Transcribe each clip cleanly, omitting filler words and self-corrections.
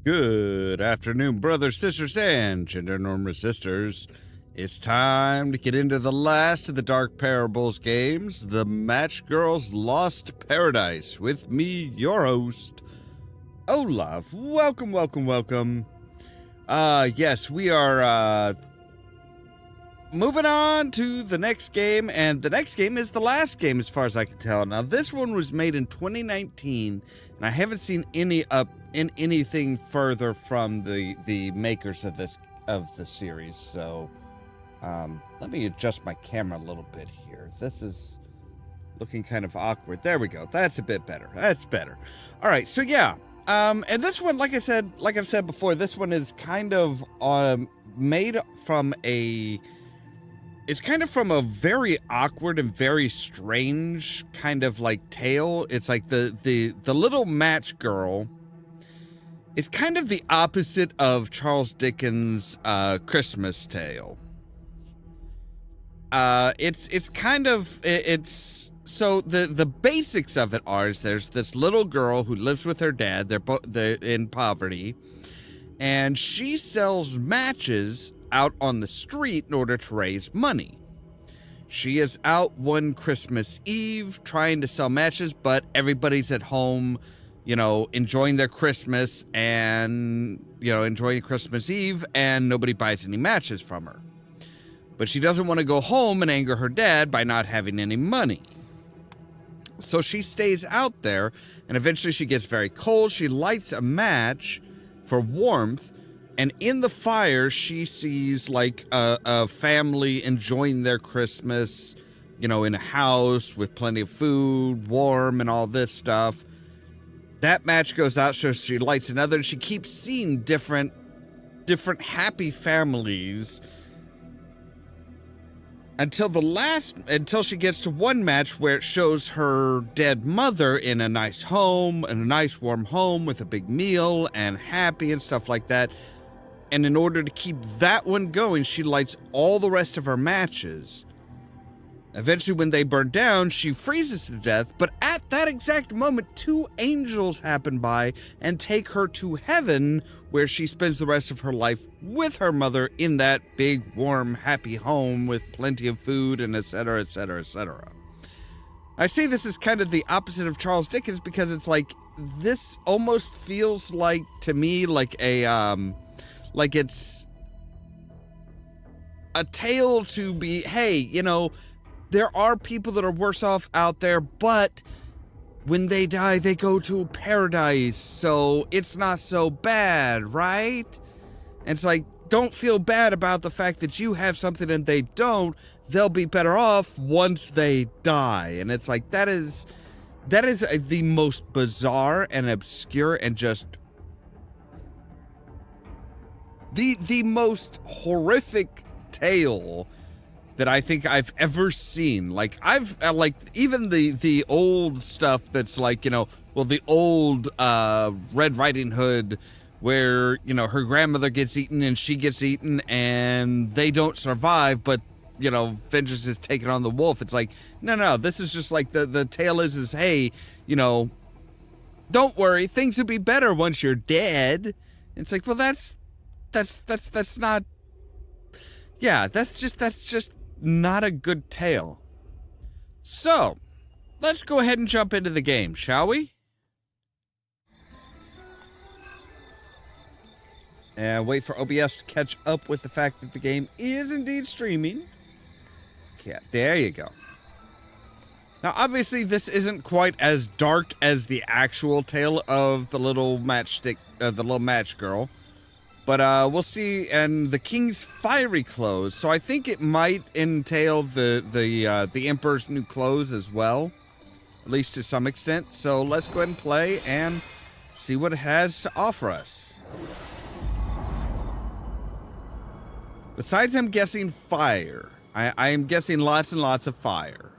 Good afternoon, brothers, sisters, and gender norm resistors. It's time to get into the last of the Dark Parables games, the Match Girls Lost Paradise, with me, your host, Ollamh. Welcome. Yes, we are moving on to the next game, and the next game is the last game as far as I can tell. Now, this one was made in 2019, and I haven't seen anything further from the makers of the series. So let me adjust my camera a little bit here. This is looking kind of awkward. There we go. That's a bit better. That's better. All right. So yeah. And this one, like I've said before, this one is kind of made from it's kind of from a very awkward and very strange kind of like tale. It's like the little match girl. It's kind of the opposite of Charles Dickens' Christmas Tale. So the basics of it are is there's this little girl who lives with her dad. They're in poverty, and she sells matches out on the street in order to raise money. She is out one Christmas Eve trying to sell matches, but everybody's at home, enjoying their Christmas and, enjoying Christmas Eve, and nobody buys any matches from her. But she doesn't want to go home and anger her dad by not having any money. So she stays out there, and eventually she gets very cold. She lights a match for warmth, and in the fire, she sees like a family enjoying their Christmas, in a house with plenty of food, warm, and all this stuff. That match goes out, so she lights another, and she keeps seeing different happy families until she gets to one match where it shows her dead mother in a nice home, in a nice warm home with a big meal and happy and stuff like that. And in order to keep that one going, she lights all the rest of her matches. Eventually, when they burn down, she freezes to death, but at that exact moment, two angels happen by and take her to heaven, where she spends the rest of her life with her mother in that big, warm, happy home with plenty of food and etc., etc., etc. I say this is kind of the opposite of Charles Dickens because it's like, this almost feels like, to me, like like it's a tale to be, hey, there are people that are worse off out there, but when they die, they go to a paradise, so it's not so bad, right? And it's like, don't feel bad about the fact that you have something and they don't. They'll be better off once they die. And it's like, that is the most bizarre and obscure and just the most horrific tale that I think I've ever seen. Like, I've even the old stuff that's like, the old Red Riding Hood, where, her grandmother gets eaten and she gets eaten and they don't survive, but, vengeance is taken on the wolf. It's like, no, this is just like the tale is, hey, don't worry, things will be better once you're dead. It's like, well, that's not, yeah, that's just not a good tale. So, let's go ahead and jump into the game, shall we? And wait for OBS to catch up with the fact that the game is indeed streaming. Okay, there you go. Now, obviously, this isn't quite as dark as the actual tale of the little match girl. But we'll see. And the king's fiery clothes. So I think it might entail the emperor's new clothes as well, at least to some extent. So let's go ahead and play and see what it has to offer us. Besides, I'm guessing fire. I am guessing lots and lots of fire.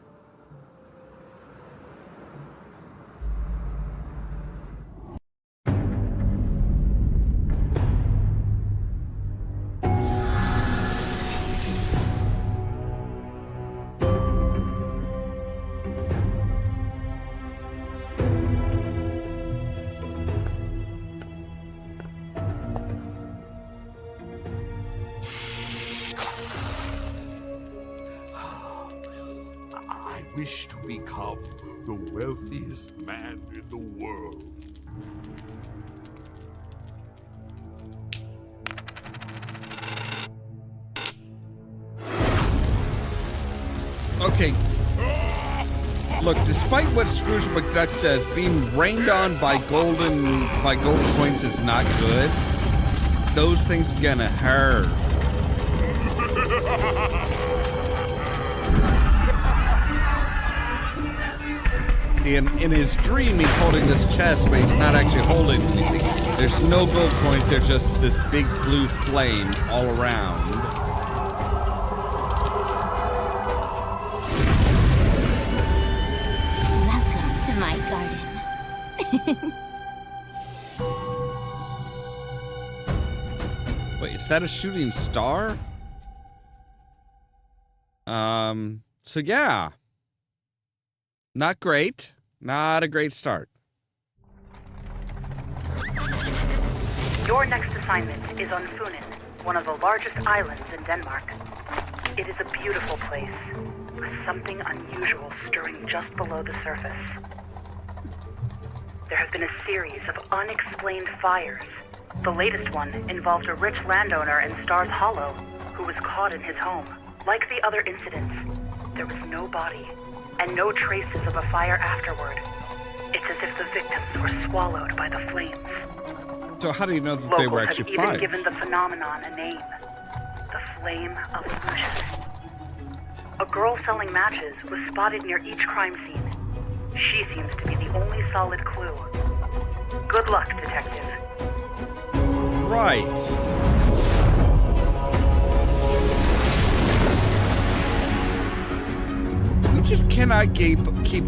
wish to become the wealthiest man in the world. Okay. Look, despite what Scrooge McDuck says, being rained on by golden coins is not good. Those things gonna hurt. In his dream, he's holding this chest, but he's not actually holding anything. There's no gold coins. There's just this big blue flame all around. Welcome to my garden. Wait, is that a shooting star? So yeah. Not great. Not a great start. Your next assignment is on Funen, one of the largest islands in Denmark. It is a beautiful place, with something unusual stirring just below the surface. There have been a series of unexplained fires. The latest one involved a rich landowner in Stars Hollow who was caught in his home. Like the other incidents, there was no body and no traces of a fire afterward. It's as if the victims were swallowed by the flames. So how do you know that Locals they were have actually even fired? given the phenomenon a name: the Flame of Illusion. A girl selling matches was spotted near each crime scene. She seems to be the only solid clue. Good luck, detective. Right. We just cannot keep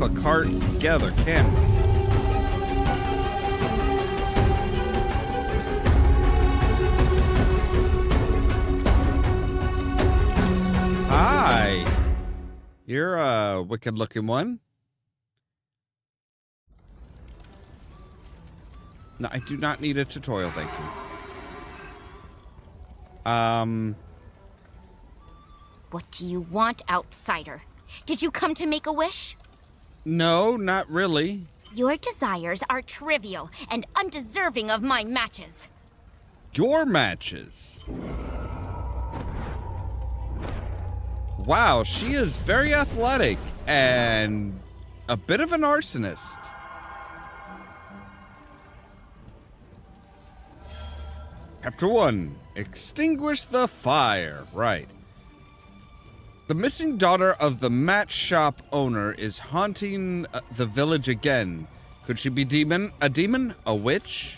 a cart together, can we? Hi. You're a wicked-looking one. No, I do not need a tutorial, thank you. What do you want, outsider? Did you come to make a wish? No, not really. Your desires are trivial and undeserving of my matches. Your matches. Wow, she is very athletic and a bit of an arsonist. Chapter 1. Extinguish the fire. Right. The missing daughter of the match shop owner is haunting the village again. Could she be a demon? A witch?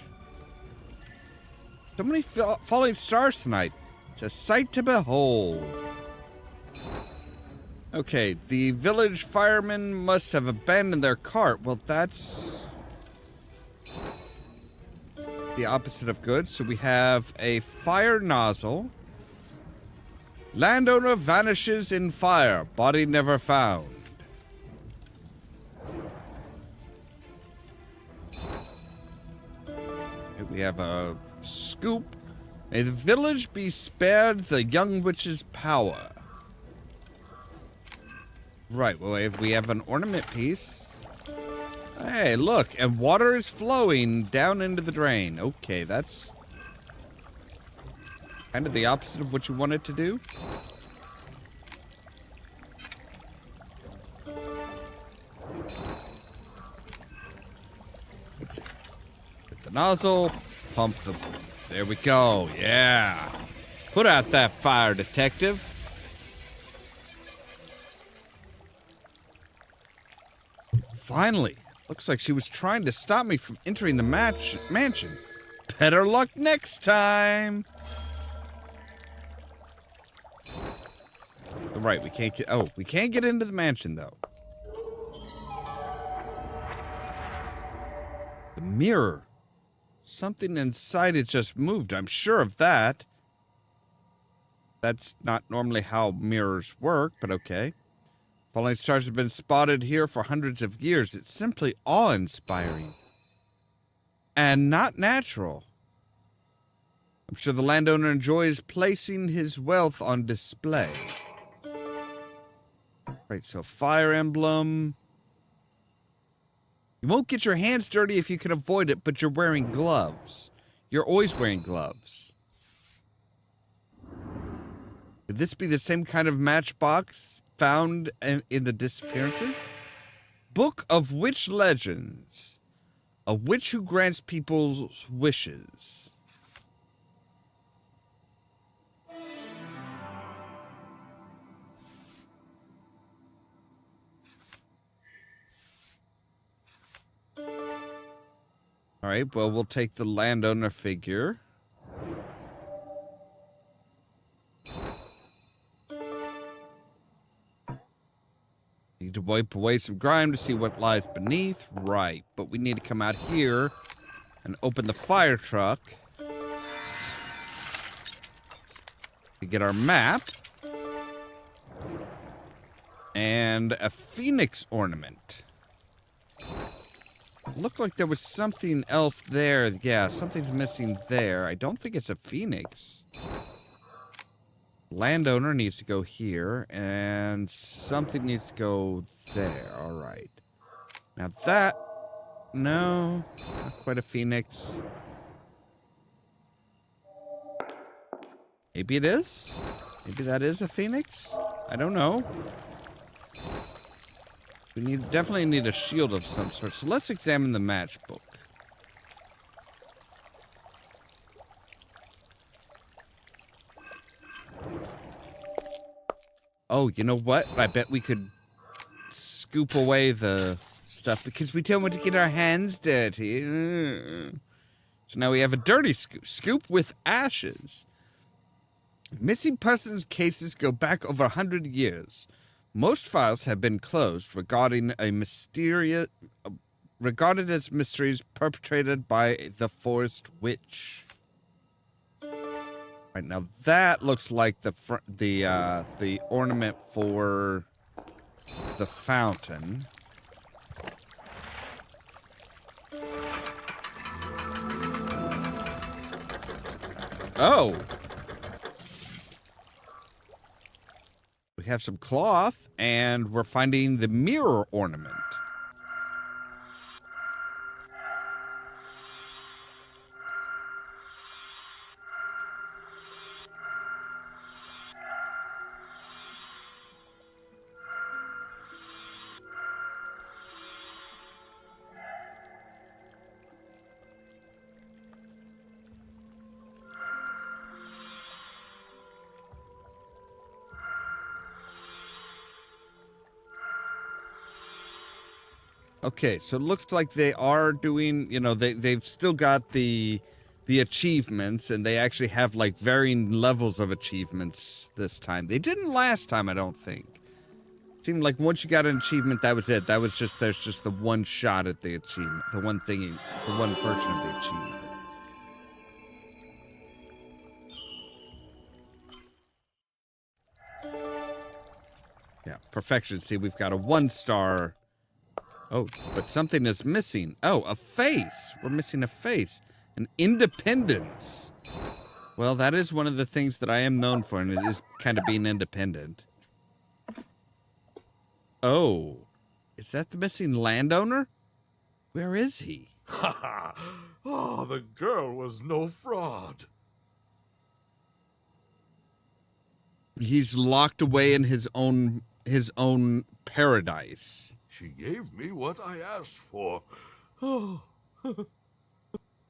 So many falling stars tonight. It's a sight to behold. Okay, the village firemen must have abandoned their cart. Well, that's the opposite of good. So we have a fire nozzle. Landowner vanishes in fire. Body never found. Here we have a scoop. May the village be spared the young witch's power. Right, well, if we have an ornament piece. Hey, look, and water is flowing down into the drain. Okay, that's kind of the opposite of what you wanted to do. Get the nozzle, pump the... There we go, yeah. Put out that fire, detective. Finally. Looks like she was trying to stop me from entering the mansion. Better luck next time. Right, we can't get... Oh, we can't get into the mansion, though. The mirror. Something inside it just moved. I'm sure of that. That's not normally how mirrors work, but okay. Falling stars have been spotted here for hundreds of years. It's simply awe-inspiring. And not natural. I'm sure the landowner enjoys placing his wealth on display. Right, so fire emblem. You won't get your hands dirty if you can avoid it, but you're wearing gloves. You're always wearing gloves. Could this be the same kind of matchbox found in the disappearances? Book of Witch Legends. A witch who grants people's wishes. All right, well, we'll take the landowner figure. Need to wipe away some grime to see what lies beneath. Right, but we need to come out here and open the fire truck to get our map and a phoenix ornament. Looked like there was something else there. Yeah, something's missing there. I don't think it's a phoenix. Landowner needs to go here, and something needs to go there. All right. Now that... No, not quite a phoenix. Maybe it is? Maybe that is a phoenix? I don't know. We definitely need a shield of some sort. So let's examine the matchbook. Oh, you know what? I bet we could scoop away the stuff because we don't want to get our hands dirty. So now we have a dirty scoop with ashes. Missing persons cases go back over 100 years. Most files have been closed regarded as mysteries perpetrated by the forest witch. Right, now that looks like the ornament for the fountain. Oh. We have some cloth, and we're finding the mirror ornament. Okay, so it looks like they are doing, you know, they've still got the achievements, and they actually have like varying levels of achievements this time. They didn't last time, I don't think. It seemed like once you got an achievement, that was it. That was just, there's just the one shot at the achievement, the one thingy, the one version of the achievement. Yeah, perfection. See, we've got a 1-star. Oh, but something is missing. Oh, a face. We're missing a face. An independence. Well, that is one of the things that I am known for, and it is kind of being independent. Oh, is that the missing landowner? Where is he? Ha ha! Oh, the girl was no fraud. He's locked away in his own paradise. She gave me what I asked for. Oh.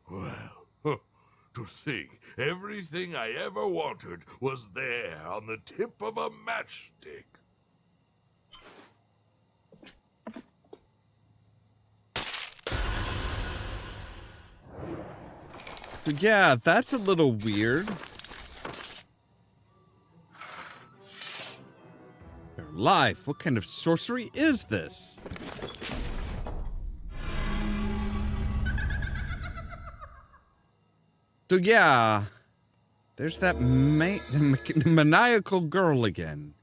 Well, to think everything I ever wanted was there on the tip of a matchstick. Yeah, that's a little weird. They're alive. What kind of sorcery is this? So yeah, there's that maniacal girl again.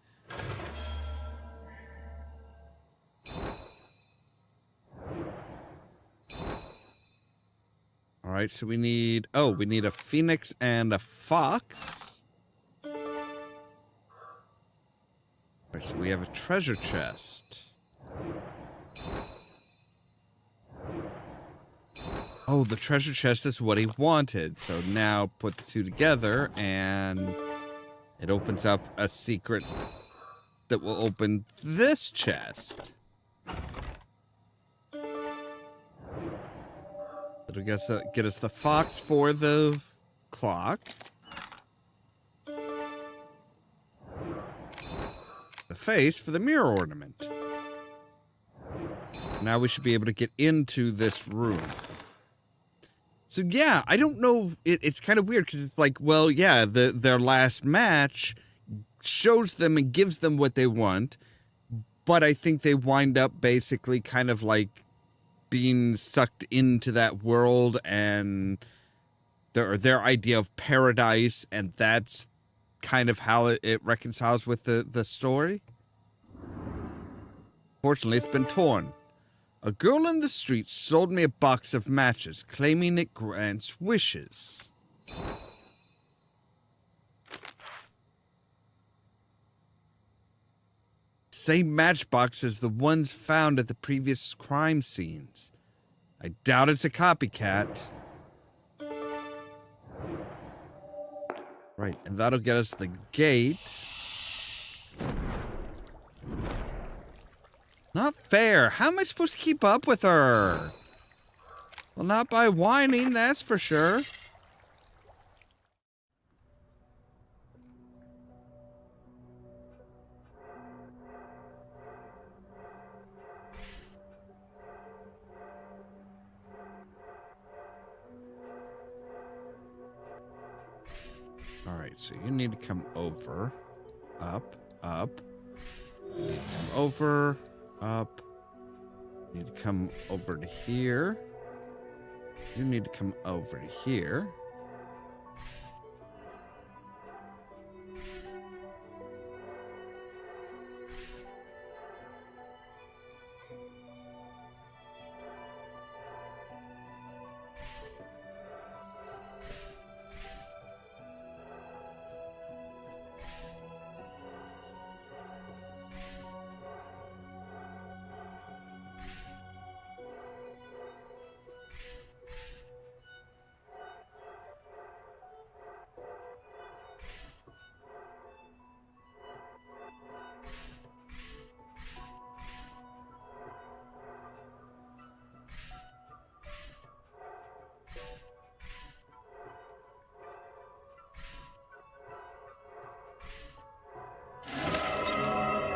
All right, so we need a phoenix and a fox. Alright, so we have a treasure chest. Oh, the treasure chest is what he wanted. So now put the two together and it opens up a secret that will open this chest. It'll get us the fox for the clock. The face for the mirror ornament. Now we should be able to get into this room. So yeah, I don't know. It's kind of weird because it's like, well, yeah, their last match shows them and gives them what they want, but I think they wind up basically kind of like being sucked into that world and their idea of paradise, and that's kind of how it reconciles with the story. Fortunately, it's been torn. A girl in the street sold me a box of matches, claiming it grants wishes. Same matchbox as the ones found at the previous crime scenes. I doubt it's a copycat. Right, and that'll get us the gate. Not fair. How am I supposed to keep up with her? Well, not by whining, that's for sure. Alright, so you need to come over. Up, up. You need to come over. Up. You need to come over to here. You need to come over to here.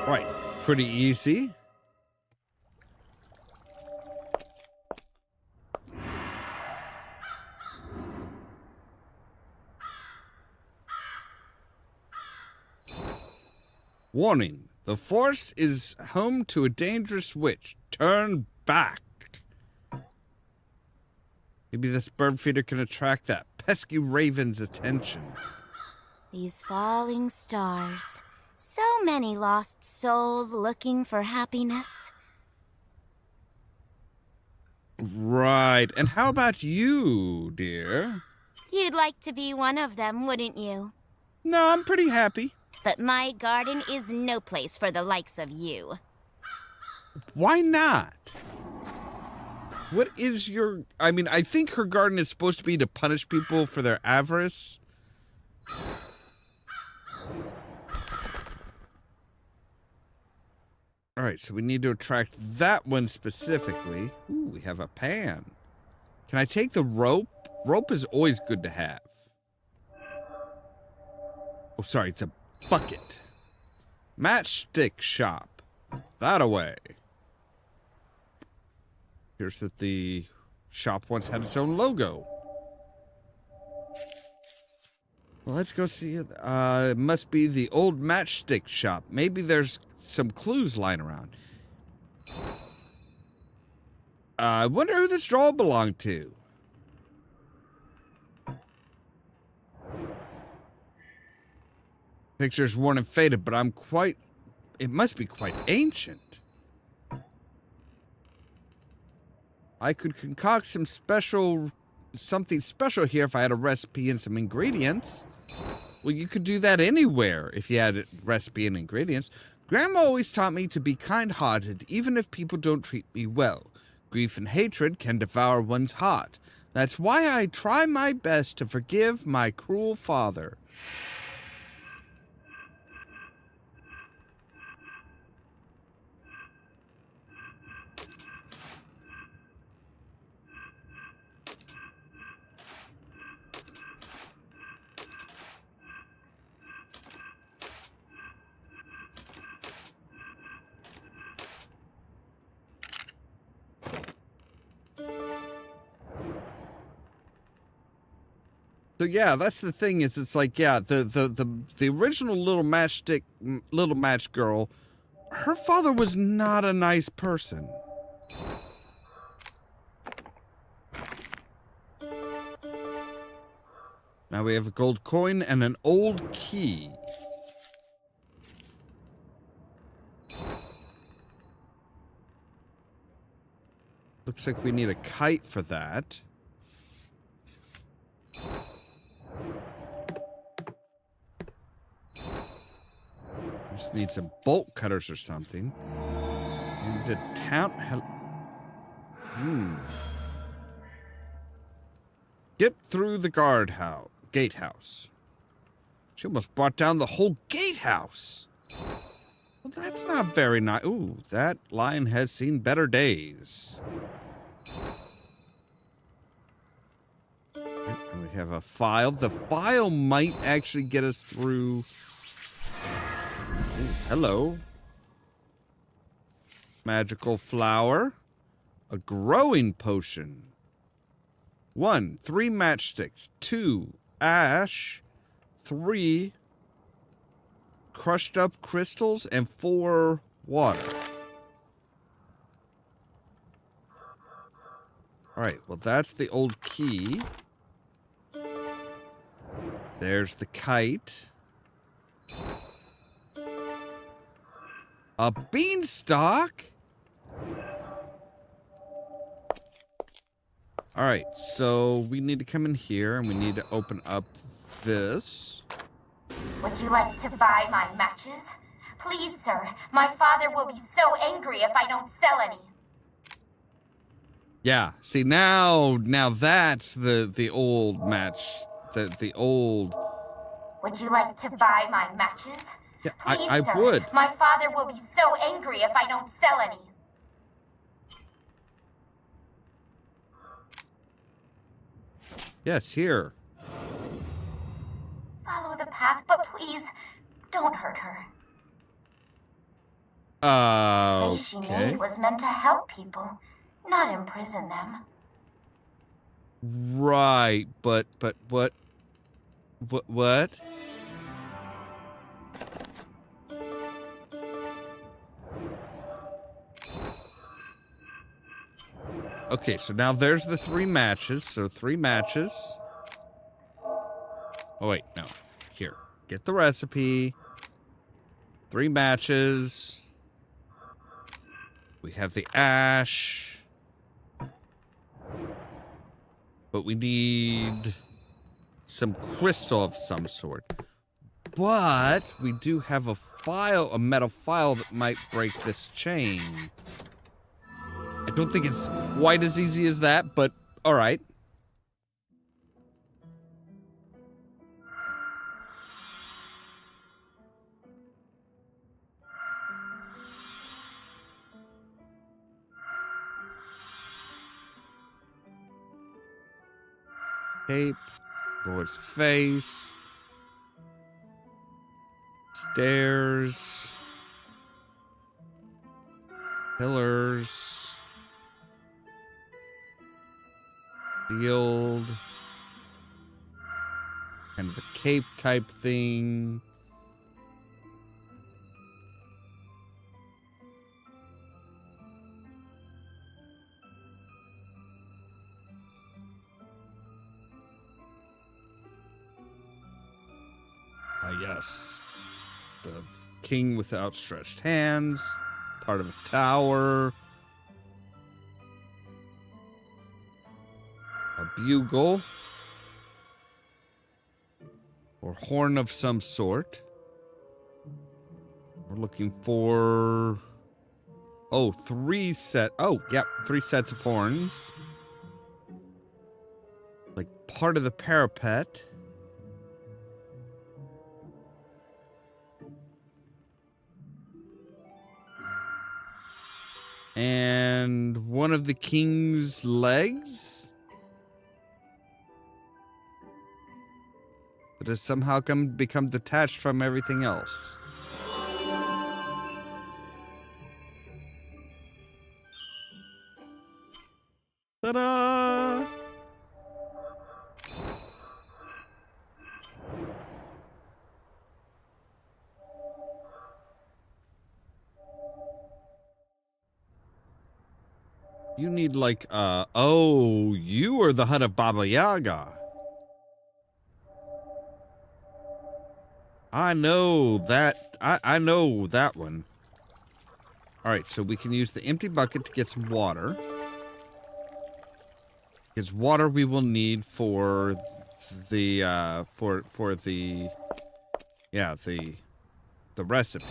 Right, pretty easy. Warning, the forest is home to a dangerous witch. Turn back. Maybe this bird feeder can attract that pesky raven's attention. These falling stars. So many lost souls looking for happiness. Right. And how about you, dear? You'd like to be one of them, wouldn't you? No, I'm pretty happy. But my garden is no place for the likes of you. Why not? What is your... I mean, I think her garden is supposed to be to punish people for their avarice. All right, so we need to attract that one specifically. Ooh, we have a pan. Can I take the rope? Rope is always good to have. Oh, sorry, it's a bucket. Matchstick shop. That away. Here's that the shop once had its own logo. Well, let's go see it. It must be the old matchstick shop. Maybe there's some clues lying around. I wonder who this doll belonged to. Picture's worn and faded, but it must be quite ancient. I could concoct something special here if I had a recipe and some ingredients. Well, you could do that anywhere if you had a recipe and ingredients. Grandma always taught me to be kind-hearted, even if people don't treat me well. Grief and hatred can devour one's heart. That's why I try my best to forgive my cruel father. So yeah, that's the thing is it's like, yeah, the original little match girl, her father was not a nice person. Now we have a gold coin and an old key. Looks like we need a kite for that. Just need some bolt cutters or something. And the town... Get through the gatehouse. She almost brought down the whole gatehouse. Well, that's not very nice. Ooh, that lion has seen better days. And we have a file. The file might actually get us through... Ooh, hello. Magical flower. A growing potion. 1, 3 matchsticks. 2, ash. 3, crushed up crystals. And 4, water. Alright, well that's the old key. There's the kite. A beanstalk? Alright, so we need to come in here and we need to open up this. Would you like to buy my matches? Please, sir. My father will be so angry if I don't sell any. Yeah, see now that's the old match. The old... Would you like to buy my matches? Yeah, Please, I sir. would. My father will be so angry if I don't sell any. Yes, here. Follow the path, but please, don't hurt her. The place she Okay. made was meant to help people, not imprison them. Right, but what? What? Okay, so now there's the 3 matches. So 3 matches. Oh, wait, no. Here. Get the recipe. 3 matches. We have the ash. But we need some crystal of some sort. But we do have a metal file that might break this chain. I don't think it's quite as easy as that, but all right. Cape, Lord's face, stairs, pillars. Field, kind of a cape type thing. Yes, the king with outstretched hands, part of a tower. A bugle. Or horn of some sort. We're looking for... Oh, 3 set... Oh, yep, 3 sets of horns. Like part of the parapet. And one of the king's legs that has somehow become detached from everything else. Ta-da! You need like, oh, you are the hut of Baba Yaga. I know that, I know that one. Alright, so we can use the empty bucket to get some water. It's water we will need for the, for the, yeah, the recipe.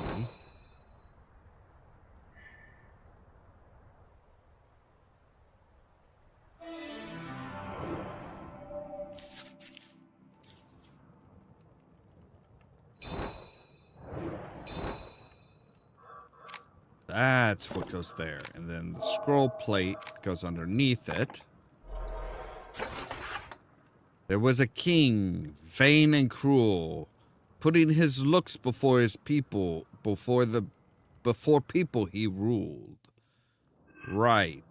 That's what goes there. And then the scroll plate goes underneath it. There was a king, vain and cruel, putting his looks before his people, before people he ruled. Right.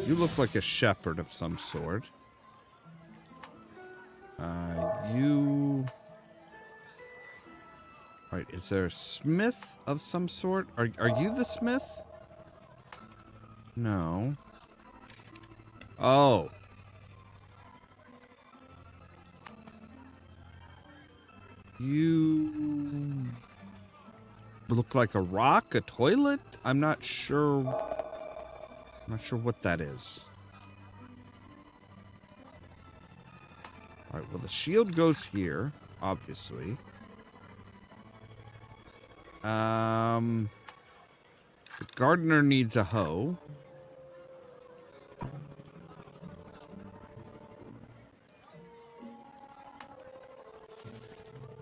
You look like a shepherd of some sort. You... Alright, is there a smith of some sort? Are you the smith? No. Oh. You... look like a rock? A toilet? I'm not sure... I'm not sure what that is. Alright, well the shield goes here, obviously. The gardener needs a hoe.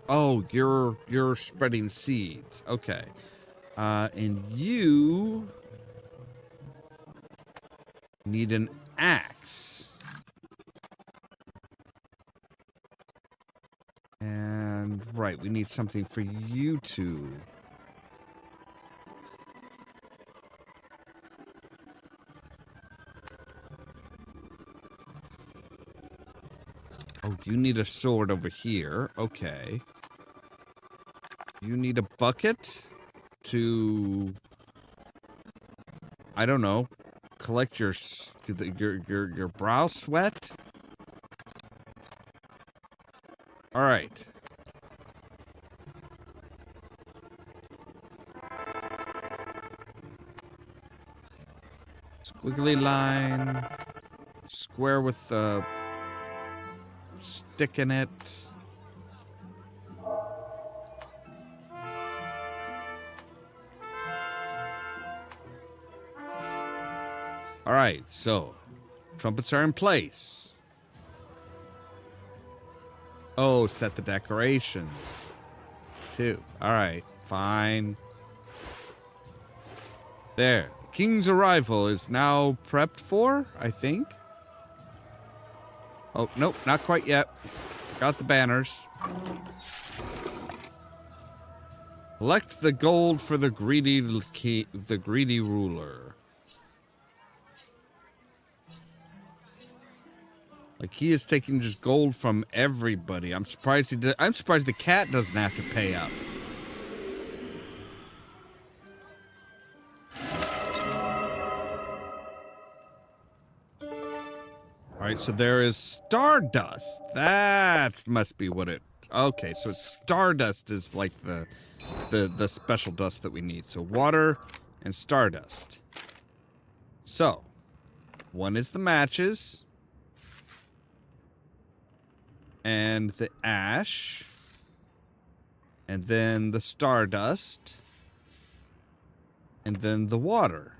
Oh, you're spreading seeds. Okay. And you need an axe. And right, we need something for you two. Oh, you need a sword over here. Okay. You need a bucket to, I don't know, collect your brow sweat. All right. Squiggly line, square with the stick in it. All right, so trumpets are in place. Oh, set the decorations too. All right, fine. There, the king's arrival is now prepped for, I think. Oh, nope, not quite yet. Got the banners. Collect the gold for the greedy ruler. Like he is taking just gold from everybody. I'm surprised he did. I'm surprised the cat doesn't have to pay up. All right, so there is stardust. That must be what it Okay, so stardust is like the special dust that we need. So water and stardust. So, one is the matches. And the ash. And then the stardust. And then the water.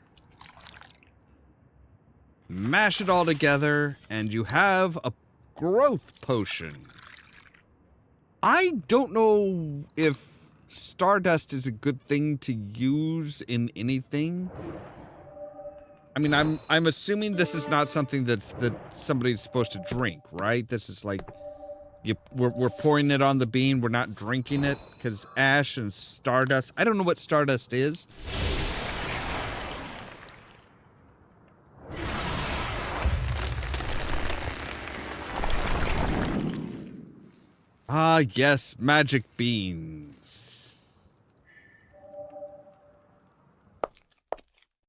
Mash it all together, and you have a growth potion. I don't know if stardust is a good thing to use in anything. I mean, I'm assuming this is not something that somebody's supposed to drink, right? This is like we're pouring it on the bean. We're not drinking it because ash and stardust. I don't know what stardust is. Ah, yes, magic beans.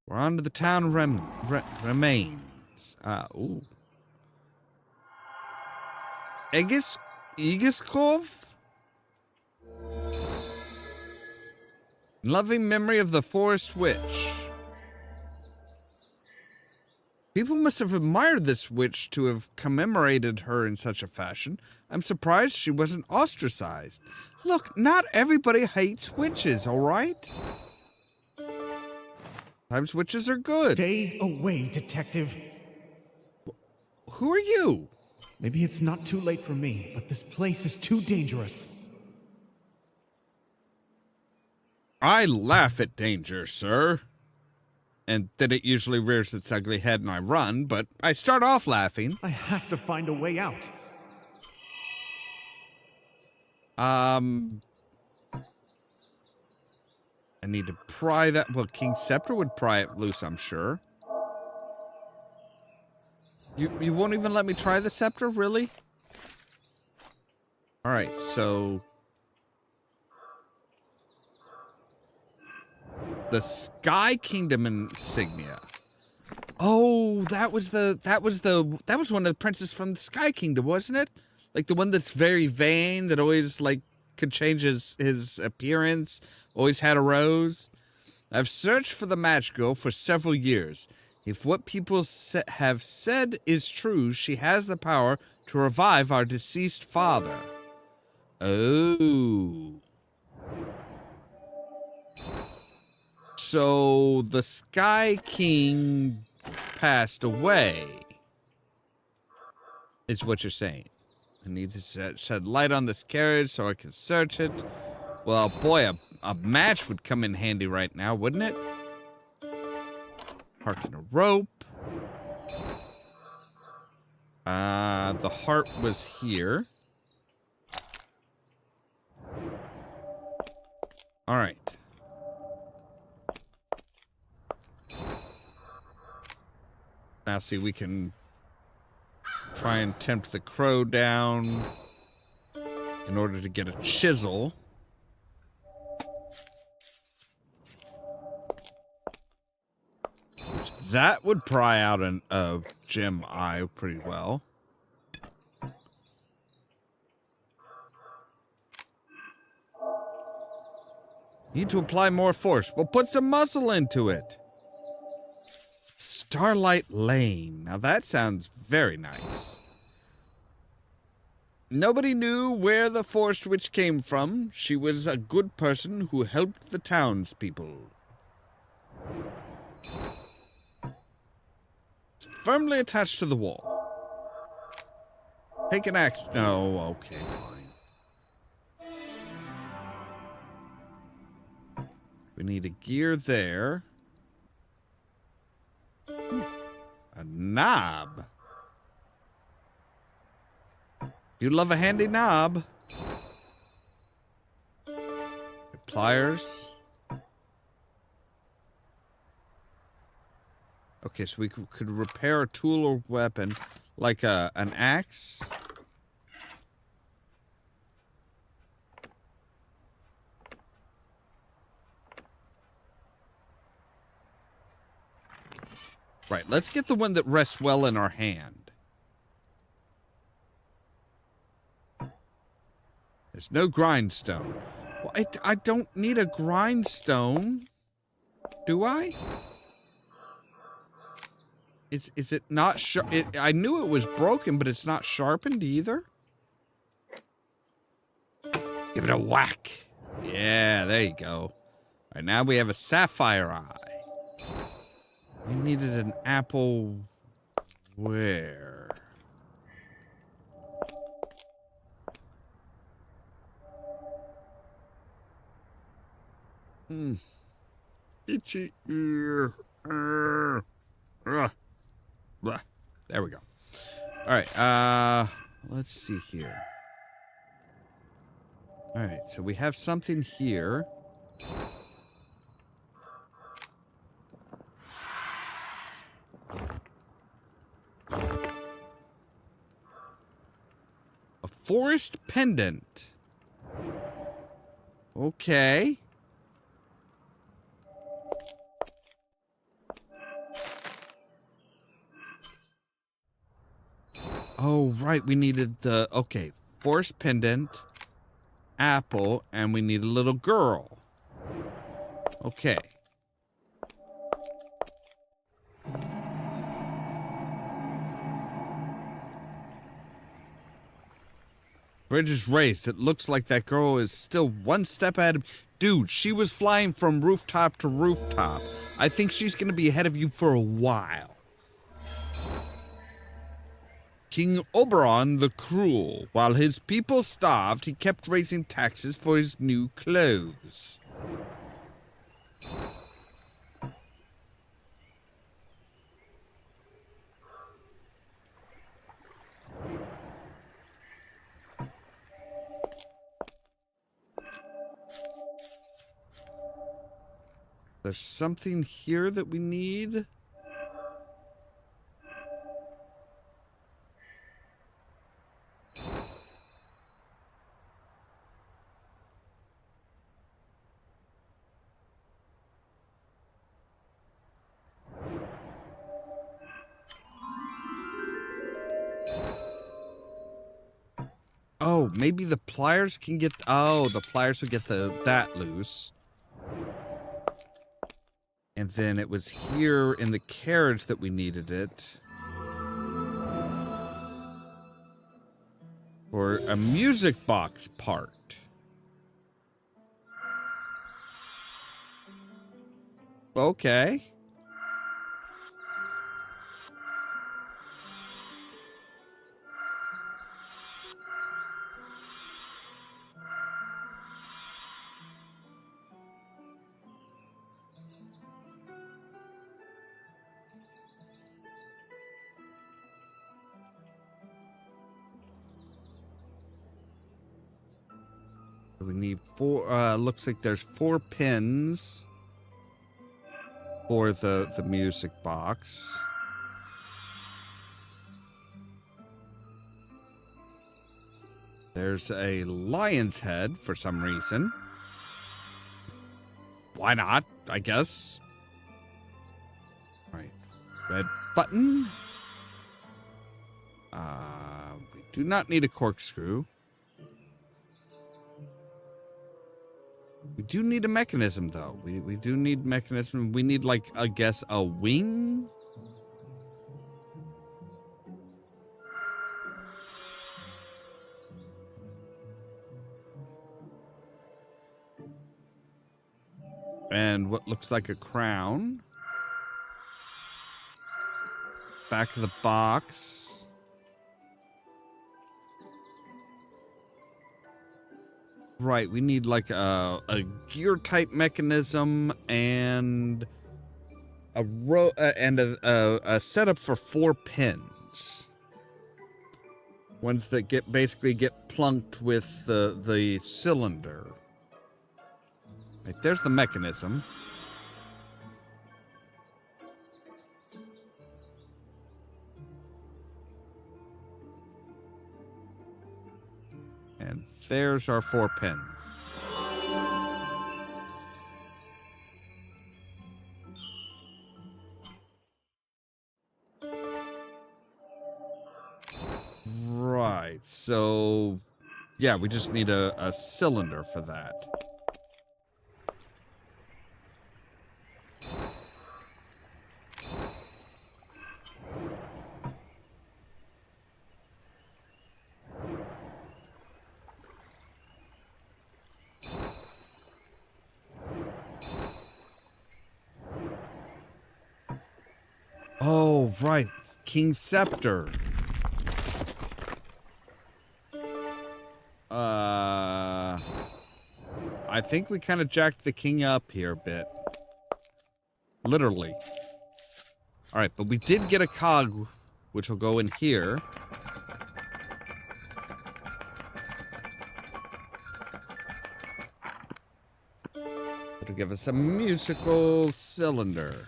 We're on to the town remains. Ooh. Aegiskov? Loving memory of the forest witch. People must have admired this witch to have commemorated her in such a fashion. I'm surprised she wasn't ostracized. Look, not everybody hates witches, all right? Sometimes witches are good. Stay away, detective. Who are you? Maybe it's not too late for me, but this place is too dangerous. I laugh at danger, sir. And then it usually rears its ugly head and I run, but I start off laughing. I have to find a way out. I need to pry that. Well, King Scepter would pry it loose, I'm sure. You won't even let me try the scepter, really? Alright, so the Sky Kingdom insignia. Oh, that was one of the princes from the Sky Kingdom, wasn't it? Like the one that's very vain, that always like could change his appearance, always had a rose. I've searched for the match girl for several years. If what people have said is true, she has the power to revive our deceased father. Oh. So the Sky King passed away, is what you're saying. I need to shed light on this carriage so I can search it. Well, boy, a match would come in handy right now, wouldn't it? Heart and a rope. The heart was here. All right. Now see, we can try and tempt the crow down in order to get a chisel. That would pry out a gem eye pretty well. Need to apply more force. We'll put some muscle into it. Starlight Lane. Now that sounds very nice. Nobody knew where the forest witch came from. She was a good person who helped the townspeople. It's firmly attached to the wall. Take an axe. No, okay, fine. We need a gear there. A knob. You love a handy knob. Pliers. Okay, so we could repair a tool or weapon like an axe. Right, let's get the one that rests well in our hand. There's no grindstone. Well, I don't need a grindstone. Do I? Is it not sharp? I knew it was broken, but it's not sharpened either. Give it a whack. Yeah, there you go. All right, now we have a sapphire eye. We needed an apple. Where? Itchy ear. Blah. There we go. All right. Let's see here. All right. So we have something here. A forest pendant. Okay. Oh, right. We needed the... Okay. Forest pendant, apple, and we need a little girl. Okay. Bridge is raised. It looks like that girl is still one step ahead of... Dude, she was flying from rooftop to rooftop. I think she's going to be ahead of you for a while. King Oberon the Cruel. While his people starved, he kept raising taxes for his new clothes. There's something here that we need. Oh, maybe the pliers can get... Oh, the pliers will get that loose. And then it was here in the carriage that we needed it. For a music box part. Okay. We need four, looks like there's 4 pins for the music box. There's a lion's head for some reason. Why not, I guess. All right, red button. We do not need a corkscrew. We do need a mechanism, though. We do need mechanism. We need, like, I guess, a wing? And what looks like a crown. Back of the box. Right, we need like a gear type mechanism and a setup for 4 pins. Ones that basically get plunked with the cylinder. Right, there's the mechanism. And there's our 4 pins. Right, so Yeah, we just need a cylinder for that. Oh, right. King's Scepter. I think we kind of jacked the king up here a bit. Literally. Alright, but we did get a cog, which will go in here. It'll give us a musical cylinder.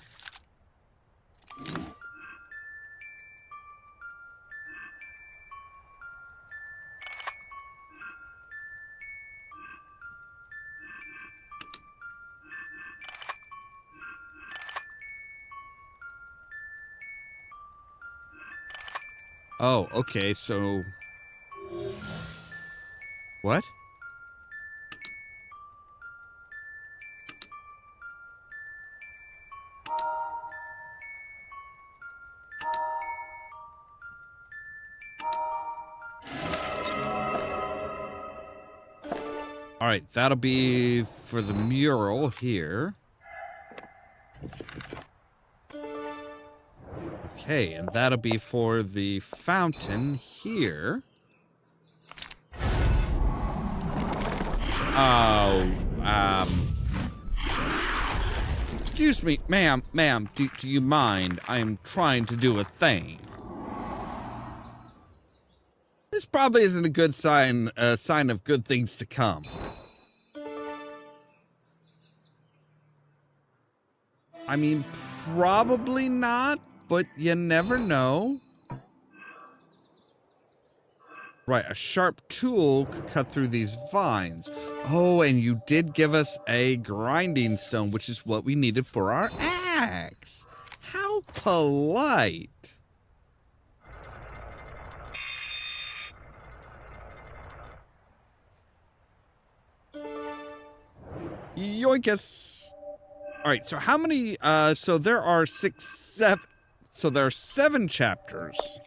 Oh, okay, so... What? Alright, that'll be for the mural here. Okay, and that'll be for the fountain here. Oh, excuse me, ma'am, do you mind? I'm trying to do a thing. This probably isn't a good sign, sign of good things to come. I mean, probably not, but you never know. Right, a sharp tool could cut through these vines. Oh, and you did give us a grinding stone, which is what we needed for our axe. How polite. Yoinkus. All right, so how many, so there are 7 chapters.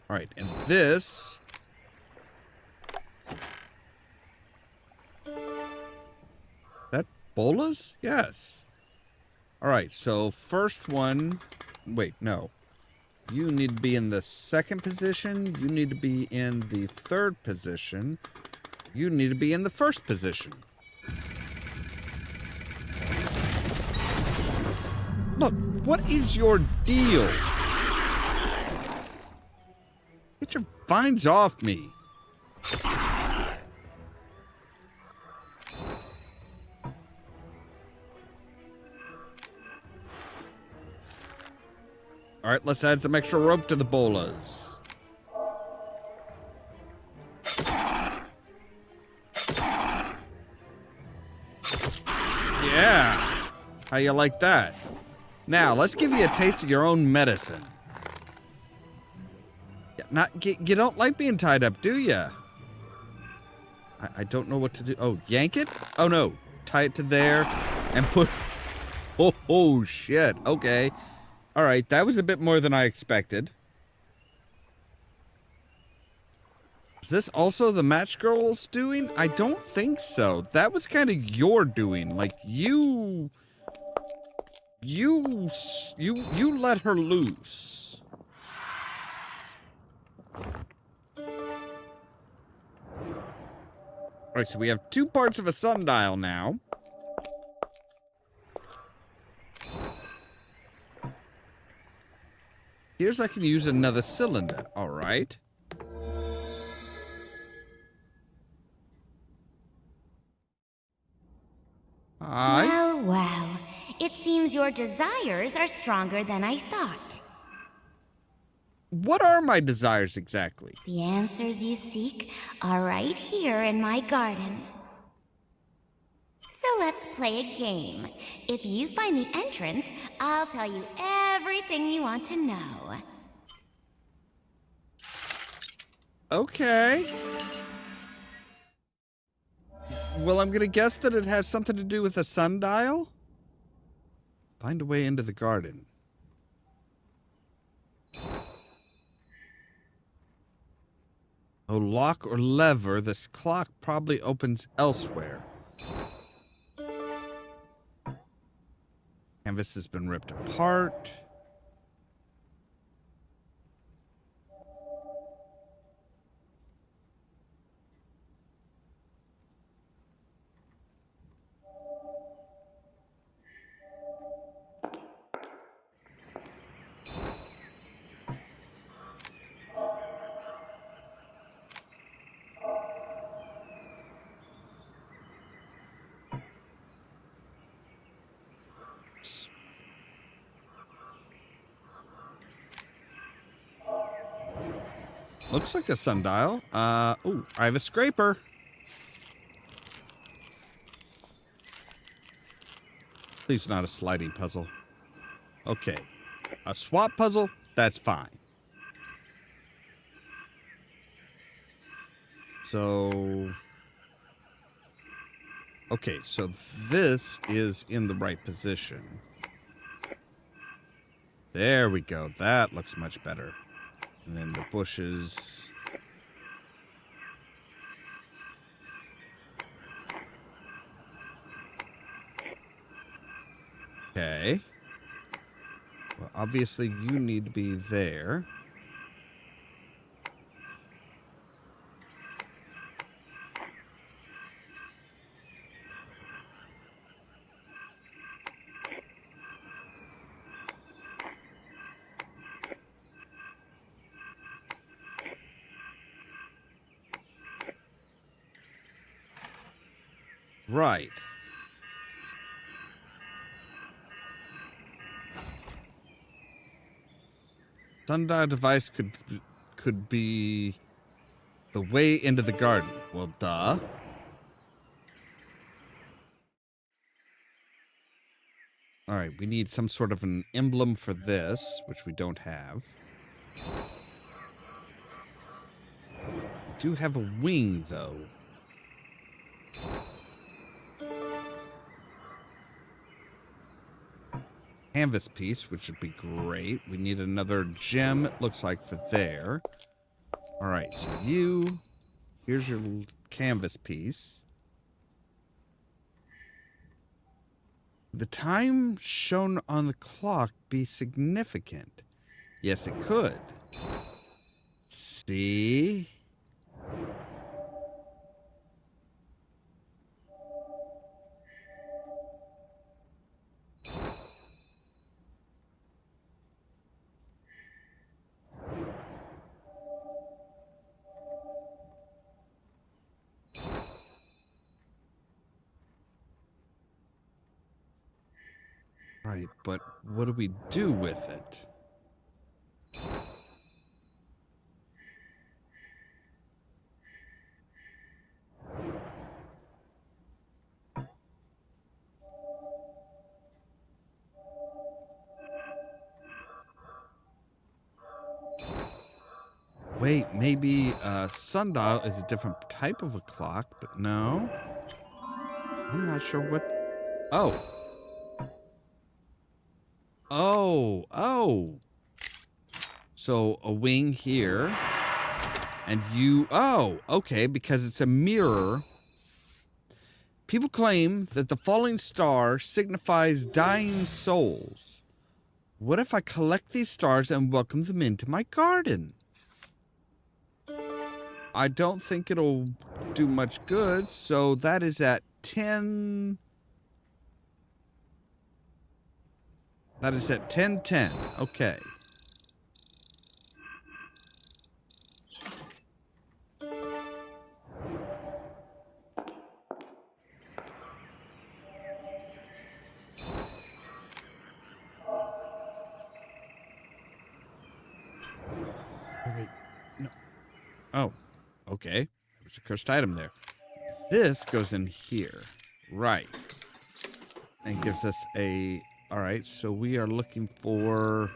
All right, and this... That bolas? Yes. All right, so first one... Wait, no. You need to be in the second position. You need to be in the third position. You need to be in the first position. Look, what is your deal? Get your vines off me. All right, let's add some extra rope to the bolas. Yeah. How you like that? Now, let's give you a taste of your own medicine. You don't like being tied up, do you? I don't know what to do. Oh, yank it? Oh, no. Tie it to there and put... Oh, shit. Okay. All right, that was a bit more than I expected. Is this also the match girl's doing? I don't think so. That was kind of your doing. Like, you let her loose. All right, so we have 2 parts of a sundial now. Here's I can use another cylinder. All right. Well, well. It seems your desires are stronger than I thought. What are my desires exactly? The answers you seek are right here in my garden. So let's play a game. If you find the entrance, I'll tell you everything you want to know. Okay. Well, I'm gonna guess that it has something to do with a sundial? Find a way into the garden. Oh, lock or lever. This clock probably opens elsewhere. Canvas has been ripped apart. Looks like a sundial. Oh, I have a scraper. Please not a sliding puzzle. Okay. A swap puzzle? That's fine. So... Okay, so this is in the right position. There we go. That looks much better. And then the bushes. Okay. Well, obviously you need to be there. Right. Sundial device could be the way into the garden. Well, duh. All right, we need some sort of an emblem for this, which we don't have. We do have a wing, though. Canvas piece, which would be great. We need another gem, it looks like, for there. All right, so here's your canvas piece. The time shown on the clock be significant? Yes, it could. See? Right, but what do we do with it? Wait, maybe a sundial is a different type of a clock, but no. I'm not sure what... Oh. Oh. So a wing here. And you... Oh, okay, because it's a mirror. People claim that the falling star signifies dying souls. What if I collect these stars and welcome them into my garden? I don't think it'll do much good, so that is at 10... That is at 10:10. Okay. Wait, no. Oh, okay. There's a cursed item there. This goes in here. Right. And gives us a... All right, so we are looking for...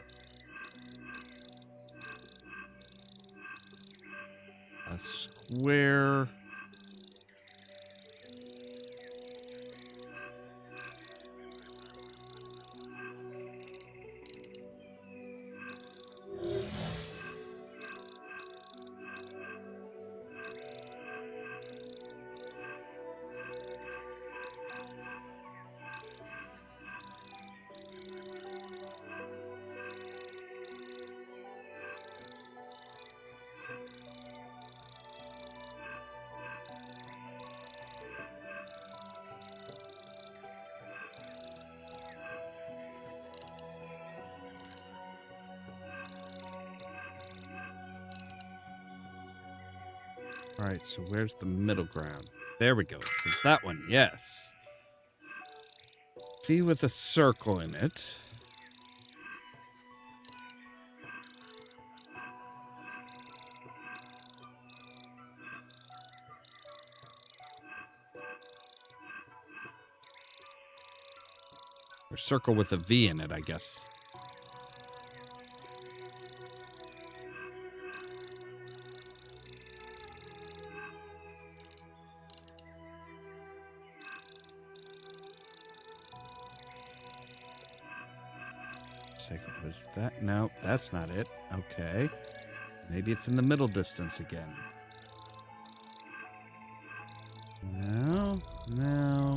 a square... All right, so where's the middle ground? There we go. So that one, yes. See, with a circle in it. Or circle with a V in it, I guess. Second, was that? No, that's not it. Okay. Maybe it's in the middle distance again. No, no.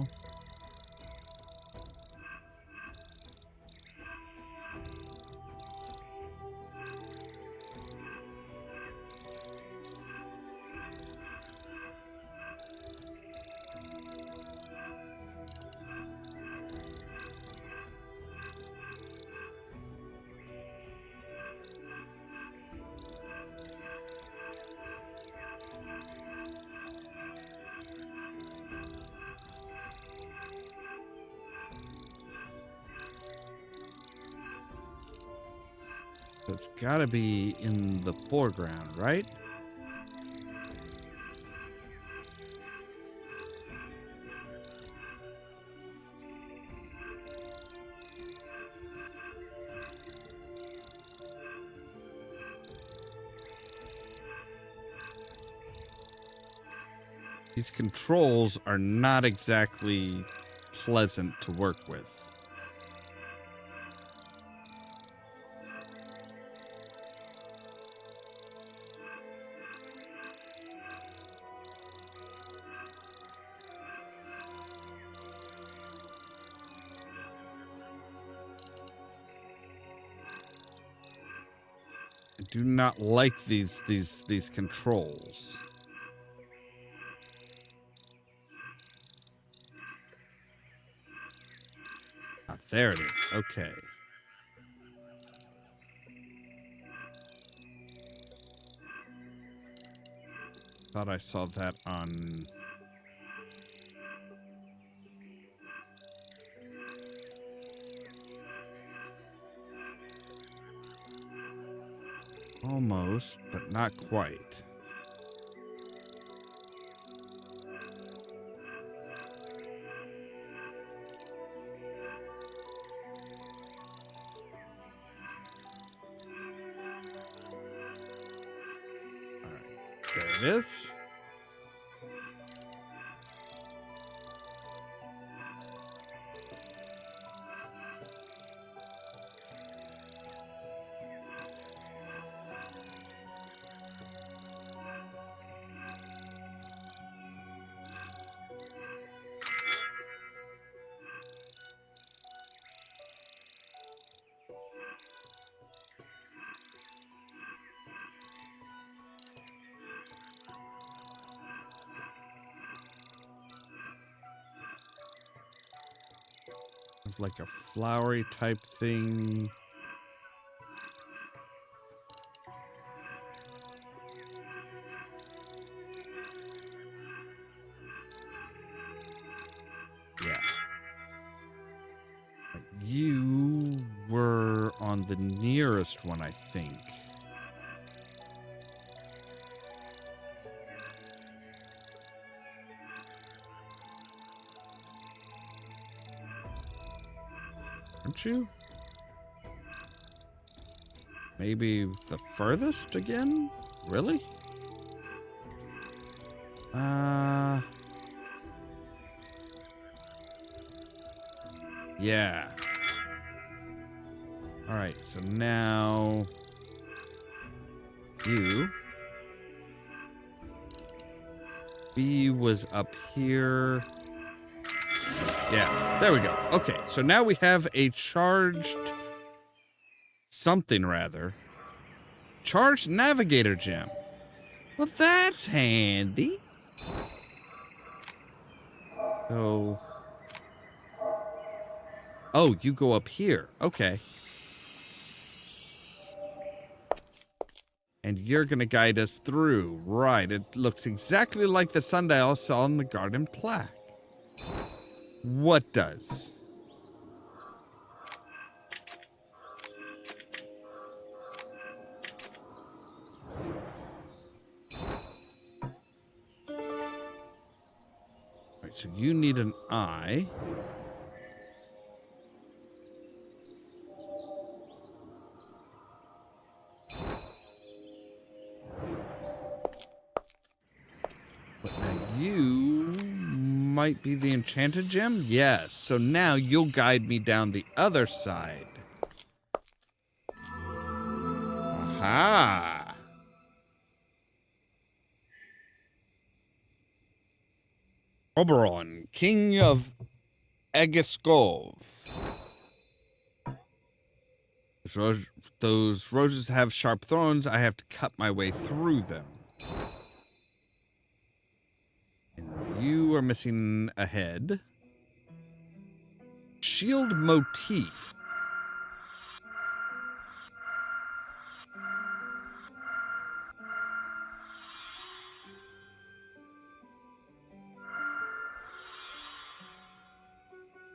So it's got to be in the foreground, right? These controls are not exactly pleasant to work with. I do not like these controls. Ah, there it is. Okay. Thought I saw that on... Almost, but not quite. All right, there it is. Like a flowery type thing. Yeah. You were on the nearest one, I think. Aren't you? Maybe the furthest again? Really? Yeah. Alright, so now... you... B was up here. Yeah, there we go. Okay, so now we have a charged... something, rather. Charged navigator gem. Well, that's handy. So... oh, you go up here. Okay. And you're going to guide us through. Right. It looks exactly like the sundial I saw on the garden plaque. What does? Right, so you need an eye. But now you might be the enchanted gem? Yes. So now you'll guide me down the other side. Aha! Oberon, King of Agiskov. Those roses have sharp thorns. I have to cut my way through them. And you are missing a head. Shield motif.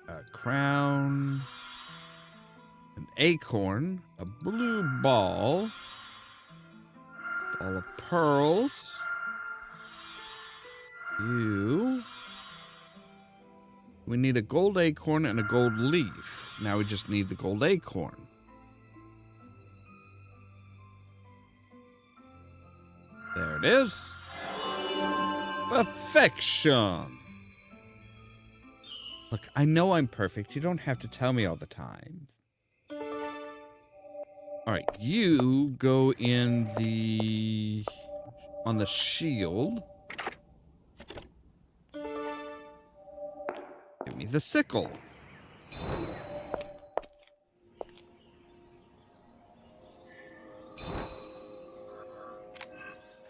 A crown. An acorn. A blue ball. Ball of pearls. You. We need a gold acorn and a gold leaf. Now we just need the gold acorn. There it is. Perfection. Look, I know I'm perfect. You don't have to tell me all the time. All right, you go in the... on the shield. Give me the sickle.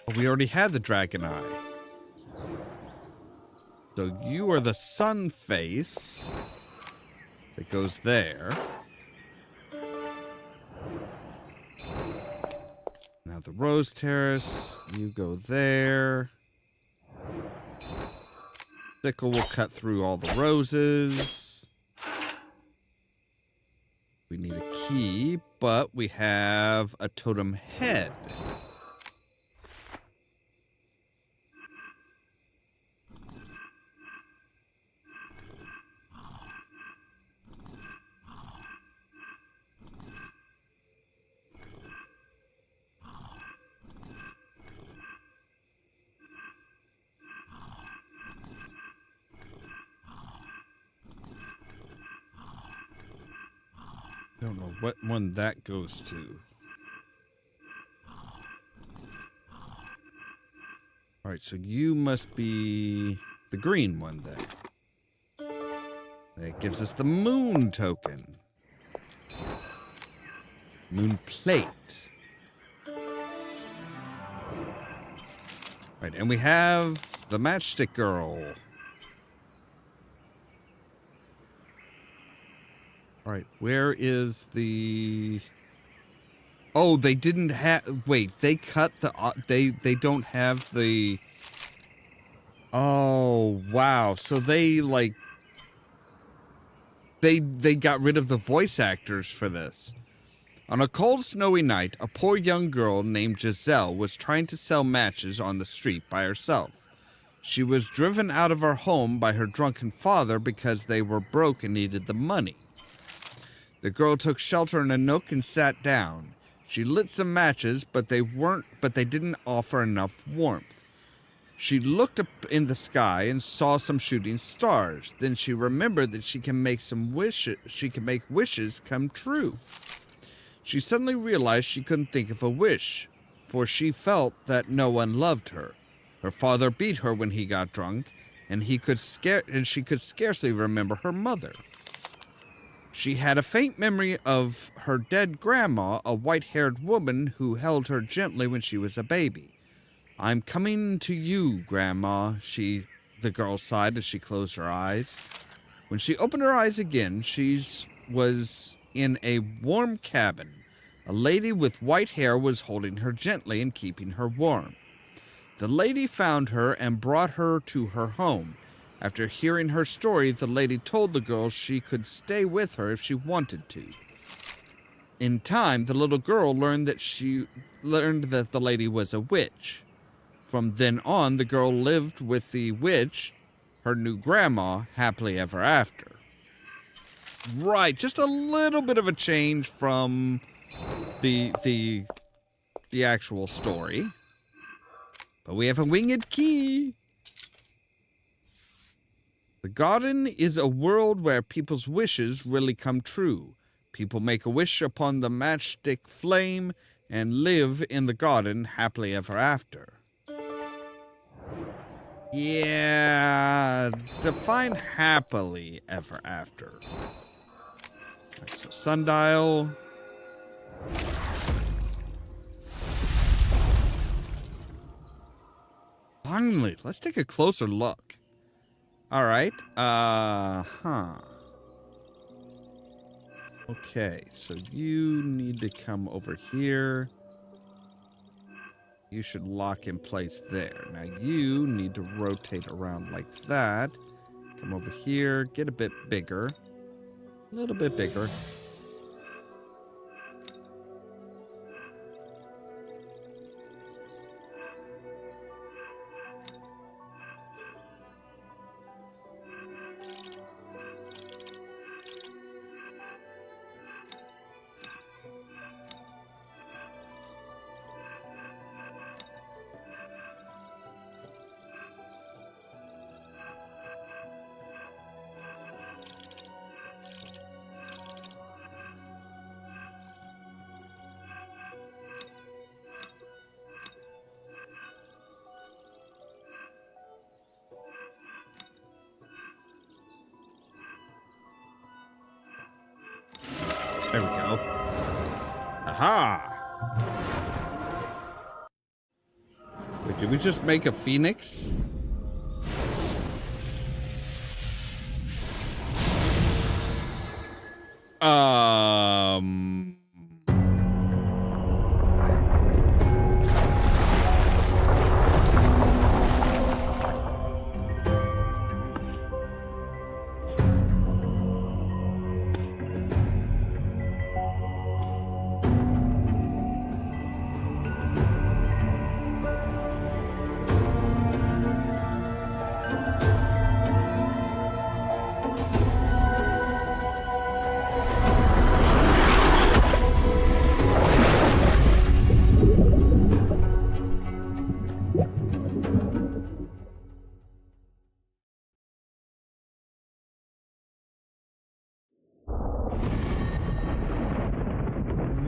Oh, we already had the dragon eye. So you are the sun face that goes there. Now the rose terrace, you go there. Sickle will cut through all the roses. We need a key, but we have a totem head. I don't know what one that goes to. Alright, so you must be the green one then. That gives us the moon token. Moon plate. Right, and we have the matchstick girl. All right, where is the... oh, they didn't have... wait, they cut the... they don't have the... oh, wow. So they, like... They got rid of the voice actors for this. On a cold, snowy night, a poor young girl named Giselle was trying to sell matches on the street by herself. She was driven out of her home by her drunken father because they were broke and needed the money. The girl took shelter in a nook and sat down. She lit some matches, but they didn't offer enough warmth. She looked up in the sky and saw some shooting stars. Then she remembered that she can make wishes come true. She suddenly realized she couldn't think of a wish, for she felt that no one loved her. Her father beat her when he got drunk, and she could scarcely remember her mother. She had a faint memory of her dead grandma, a white-haired woman who held her gently when she was a baby. "I'm coming to you, Grandma," the girl sighed as she closed her eyes. When she opened her eyes again, she was in a warm cabin. A lady with white hair was holding her gently and keeping her warm. The lady found her and brought her to her home. After hearing her story, the lady told the girl she could stay with her if she wanted to. In time, the little girl learned that the lady was a witch. From then on, the girl lived with the witch, her new grandma, happily ever after. Right, just a little bit of a change from the actual story. But we have a winged key. The garden is a world where people's wishes really come true. People make a wish upon the matchstick flame and live in the garden happily ever after. Yeah, define happily ever after. Right, so sundial. Finally, let's take a closer look. All right. Okay, so you need to come over here. You should lock in place there. Now you need to rotate around like that. Come over here, get a bit bigger. A little bit bigger. There we go. Aha! Wait, did we just make a phoenix?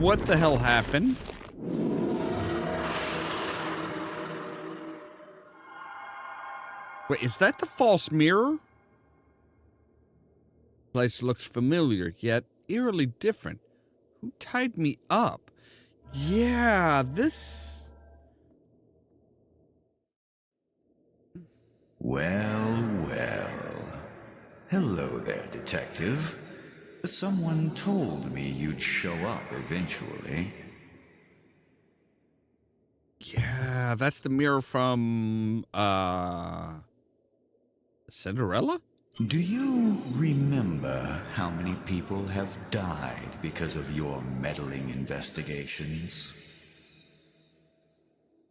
What the hell happened? Wait, is that the false mirror? Place looks familiar, yet eerily different. Who tied me up? Yeah, this... Well, well. Hello there, detective. Someone told me you'd show up eventually. Yeah, that's the mirror from, Cinderella? Do you remember how many people have died because of your meddling investigations?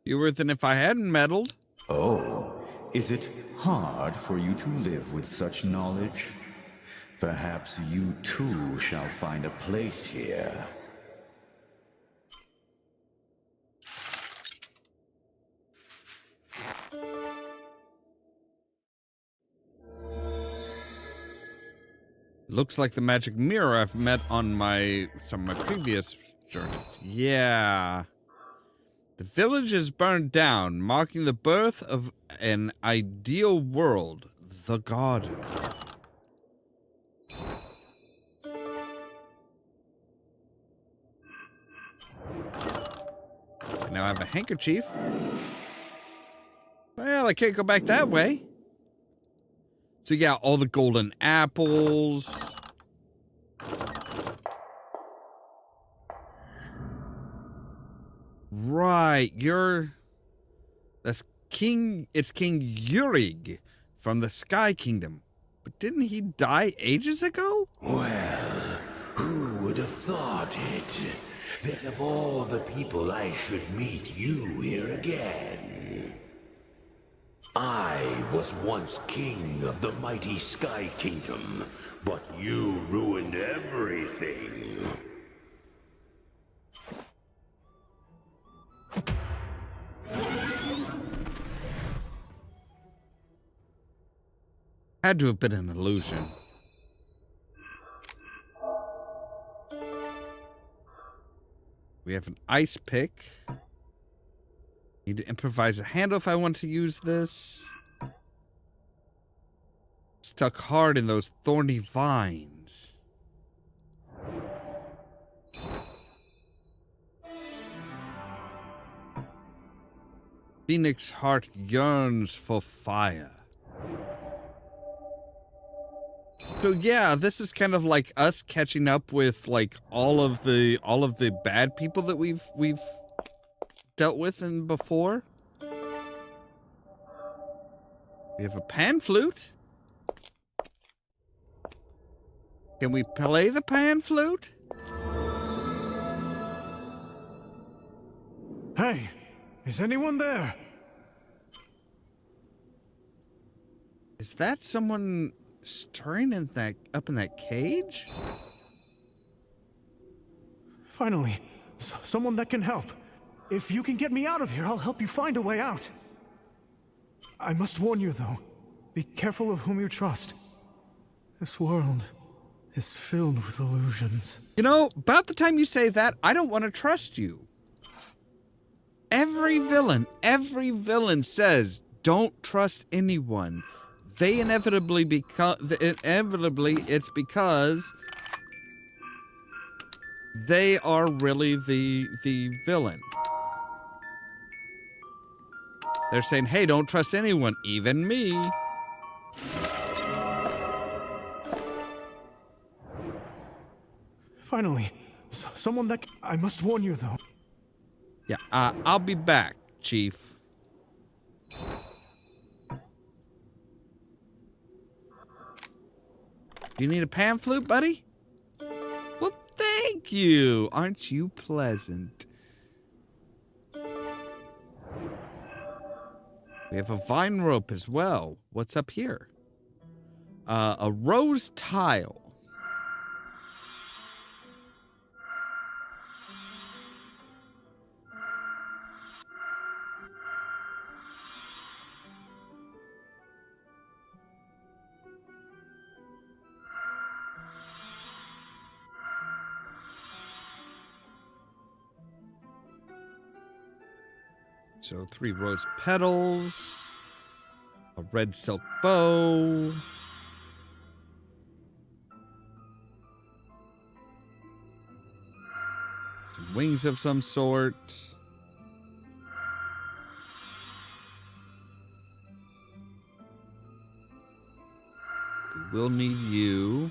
Fewer than if I hadn't meddled. Oh, is it hard for you to live with such knowledge? Perhaps you too shall find a place here. Looks like the magic mirror I've met on some of my previous journeys. Yeah. The village is burned down, marking the birth of an ideal world, the garden. And now I have a handkerchief. Well, I can't go back that way. So yeah, all the golden apples. Right, that's it's King Yurig from the Sky Kingdom. But didn't he die ages ago? Well, who would have thought it? That of all the people I should meet you here again. I was once king of the mighty Sky Kingdom, but you ruined everything. Had to have been an illusion. We have an ice pick. Need to improvise a handle if I want to use this. Stuck hard in those thorny vines. Phoenix heart yearns for fire. So yeah, this is kind of like us catching up with like all of the bad people that we've dealt with in before. We have a pan flute. Can we play the pan flute? Hey, is anyone there? Is that someone stirring in that up in that cage? Finally, someone that can help. If you can get me out of here, I'll help you find a way out. I must warn you, though. Be careful of whom you trust. This world is filled with illusions. You know, about the time you say that, I don't want to trust you. Every villain says, don't trust anyone. They inevitably it's because they are really the villain. They're saying, hey, don't trust anyone, even me. Finally, someone that... I must warn you, though. Yeah, I'll be back, Chief. Do you need a pan flute, buddy? Well, thank you. Aren't you pleasant? We have a vine rope as well. What's up here? A rose tile. So 3 rose petals, a red silk bow, some wings of some sort. We will need you.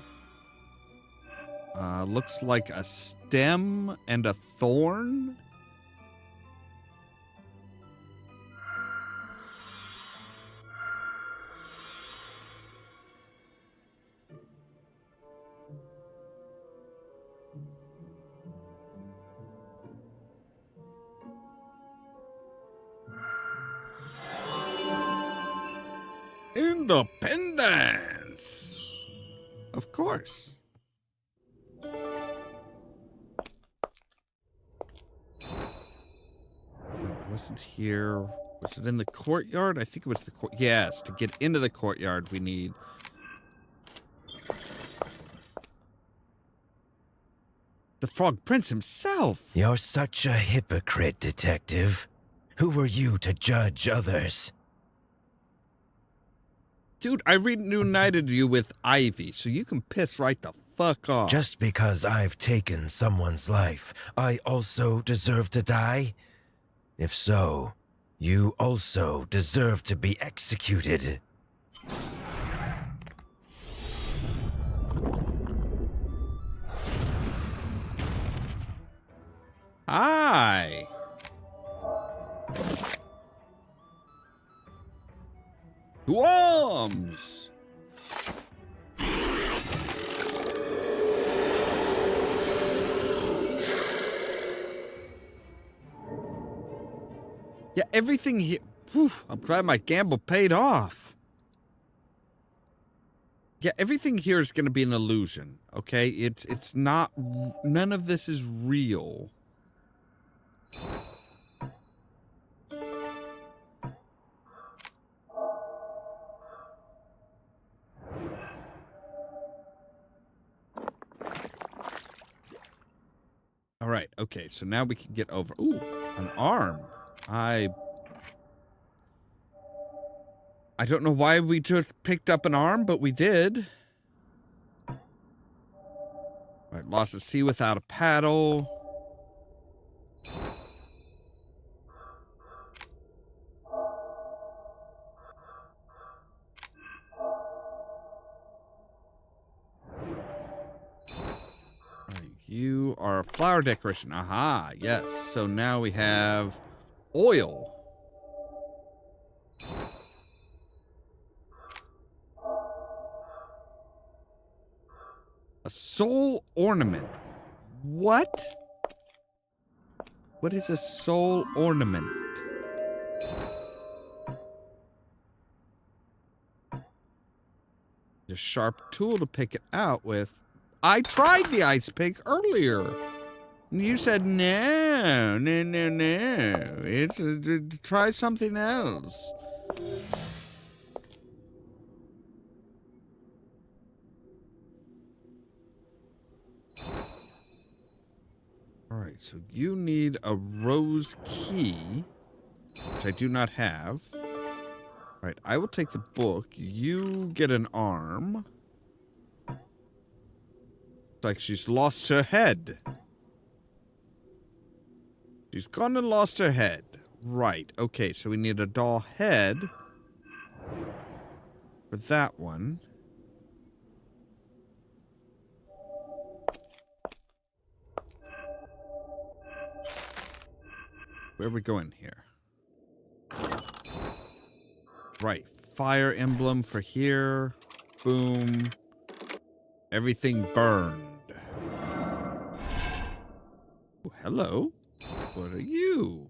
Looks like a stem and a thorn. Independence! Of course. course. It wasn't here. Was it in the courtyard? I think it was the court. Yes, to get into the courtyard, we need... the Frog Prince himself. You're such a hypocrite, Detective. Who were you to judge others? Dude, I reunited you with Ivy, so you can piss right the fuck off. Just because I've taken someone's life, I also deserve to die? If so, you also deserve to be executed. Hi. Worms. Yeah, everything here. Whew, I'm glad my gamble paid off. Yeah, everything here is going to be an illusion. Okay, it's not. None of this is real. All right, okay, so now we can get over... Ooh, an arm. I don't know why we just picked up an arm, but we did. All right, lost at sea without a paddle. You are a flower decoration. Aha, yes. So now we have oil. A soul ornament. What? What is a soul ornament? A sharp tool to pick it out with. I tried the ice pick earlier. And you said, no. It's try something else. All right, so you need a rose key, which I do not have. All right, I will take the book. You get an arm. It's like she's lost her head. She's gone and lost her head. Right. Okay, so we need a doll head for that one. Where are we going here? Right. Fire emblem for here. Boom. Everything burned. Oh, hello. What are you?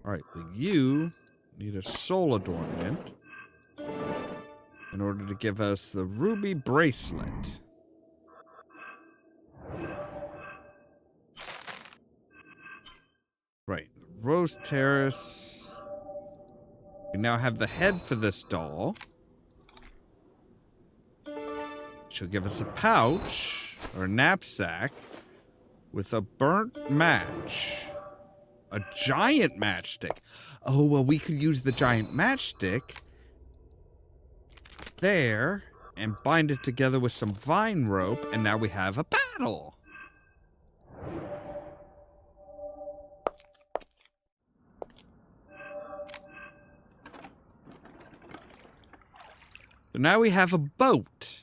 Alright, but you need a soul adornment in order to give us the ruby bracelet. Right, Rose Terrace. We now have the head for this doll. She'll give us a pouch or a knapsack with a burnt match. A giant matchstick. Oh, well, we could use the giant matchstick there and bind it together with some vine rope, and now we have a paddle. So now we have a boat.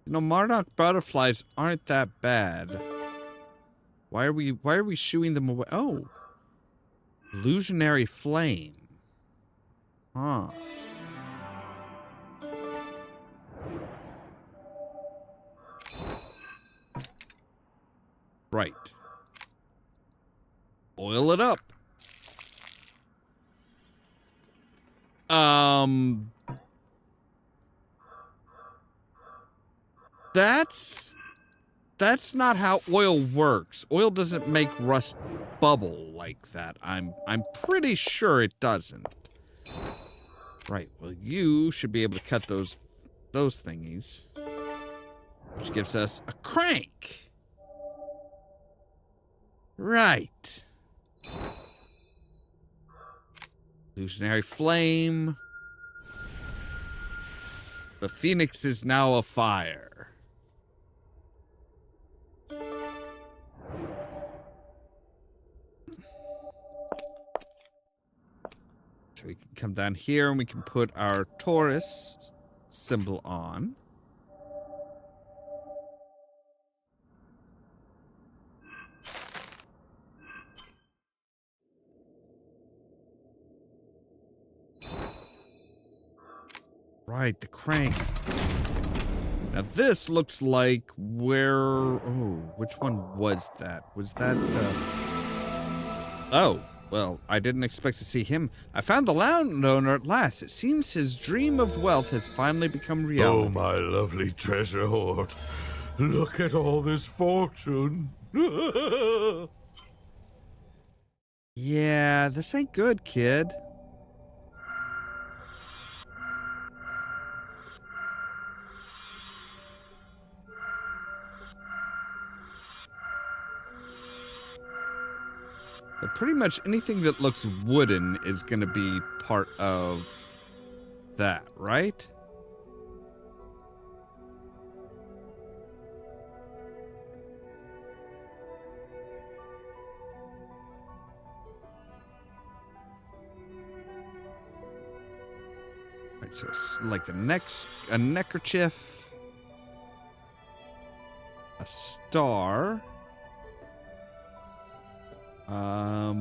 You know, Monarch butterflies aren't that bad. Why are we shooing them away? Oh. Illusionary flame. Huh. Right. Oil it up. That's not how oil works. Oil doesn't make rust bubble like that. I'm pretty sure it doesn't. Right. Well, you should be able to cut those thingies, which gives us a crank. Right. Illusionary flame. The phoenix is now afire. So we can come down here and we can put our Taurus symbol on. Right, the crank. Now this looks like where... Oh, which one was that? Was that Oh, well, I didn't expect to see him. I found the landowner at last. It seems his dream of wealth has finally become reality. Oh, my lovely treasure hoard. Look at all this fortune. Yeah, this ain't good, kid. But pretty much anything that looks wooden is going to be part of that, right? Right, so it's like a neckerchief, a star. I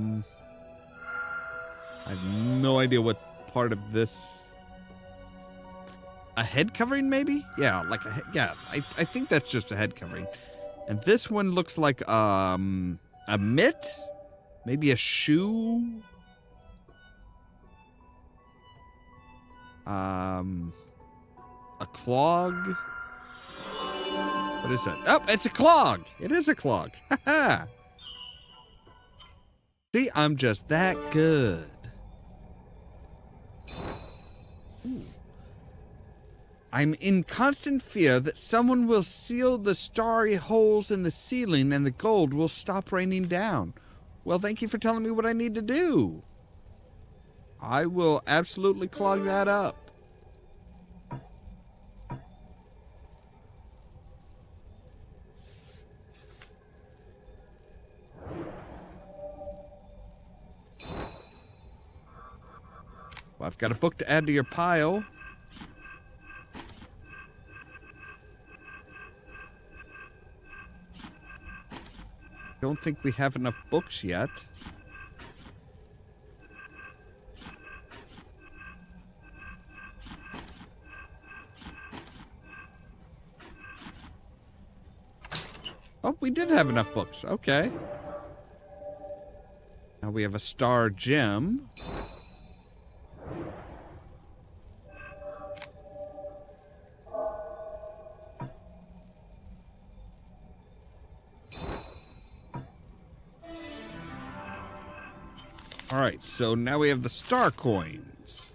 have no idea what part of this. A head covering, maybe? Yeah, like a head. Yeah, I think that's just a head covering. And this one looks like a mitt, maybe a shoe. A clog. What is that? Oh, it's a clog. It is a clog. Haha. See, I'm just that good. Ooh. I'm in constant fear that someone will seal the starry holes in the ceiling and the gold will stop raining down. Well, thank you for telling me what I need to do. I will absolutely clog that up. Well, I've got a book to add to your pile. Don't think we have enough books yet. Oh, we did have enough books. Okay. Now we have a star gem. Alright, so now we have the star coins.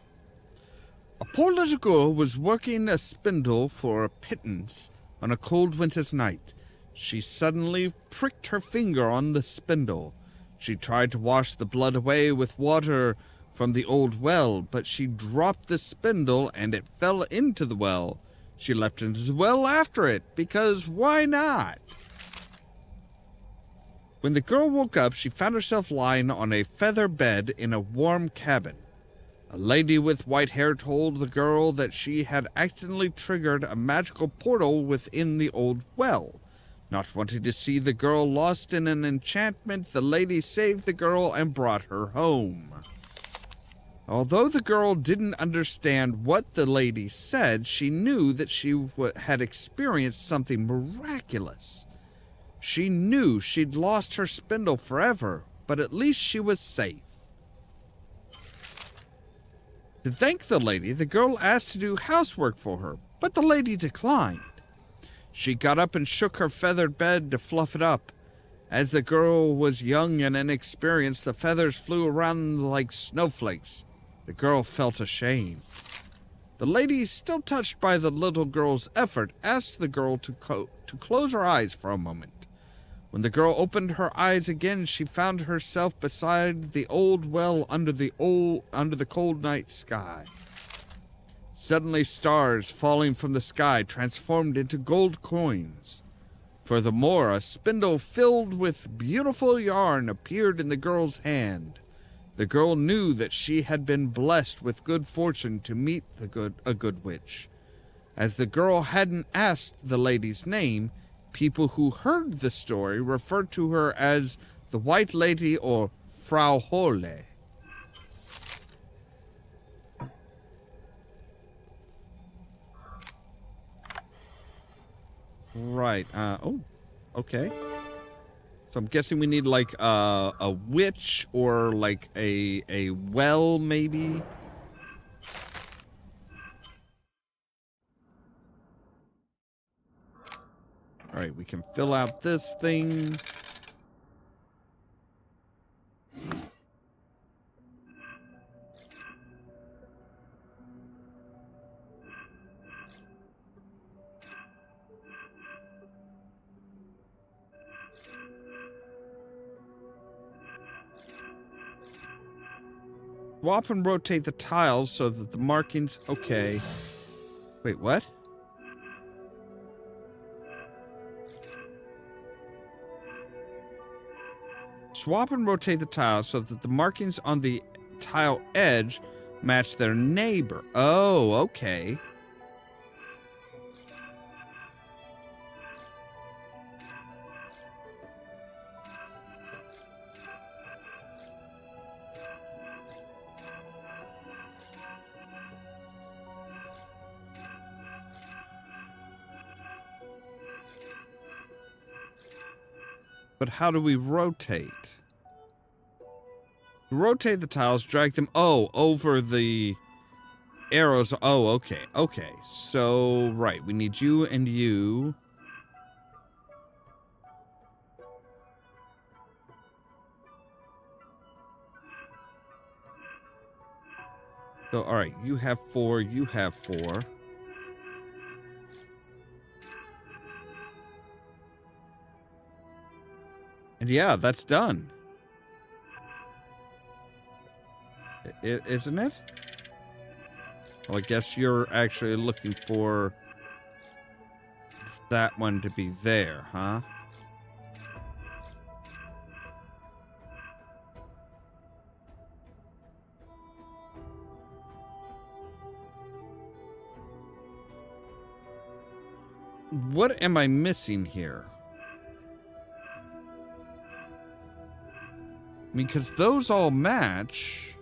A poor little girl was working a spindle for a pittance on a cold winter's night. She suddenly pricked her finger on the spindle. She tried to wash the blood away with water from the old well, but she dropped the spindle and it fell into the well. She leapt into the well after it, because why not? When the girl woke up, she found herself lying on a feather bed in a warm cabin. A lady with white hair told the girl that she had accidentally triggered a magical portal within the old well. Not wanting to see the girl lost in an enchantment, the lady saved the girl and brought her home. Although the girl didn't understand what the lady said, she knew that she had experienced something miraculous. She knew she'd lost her spindle forever, but at least she was safe. To thank the lady, the girl asked to do housework for her, but the lady declined. She got up and shook her feathered bed to fluff it up. As the girl was young and inexperienced, the feathers flew around like snowflakes. The girl felt ashamed. The lady, still touched by the little girl's effort, asked the girl to close her eyes for a moment. When the girl opened her eyes again, she found herself beside the old well under the cold night sky. Suddenly, stars falling from the sky transformed into gold coins. Furthermore, a spindle filled with beautiful yarn appeared in the girl's hand. The girl knew that she had been blessed with good fortune to meet a good witch. As the girl hadn't asked the lady's name, people who heard the story referred to her as the White Lady or Frau Holle. Right, okay. So I'm guessing we need like a witch or like a well, maybe? Alright, we can fill out this thing. Swap and rotate the tiles so that the markings... Okay. Wait, what? Swap and rotate the tiles so that the markings on the tile edge match their neighbor. Oh, okay. But how do we rotate? Rotate the tiles, drag them, over the arrows. Oh, okay, okay. So, right, we need you and you. So, alright, you have 4, you have 4. And yeah, that's done. Isn't it? Well, I guess you're actually looking for that one to be there, huh? What am I missing here? I mean, because those all match.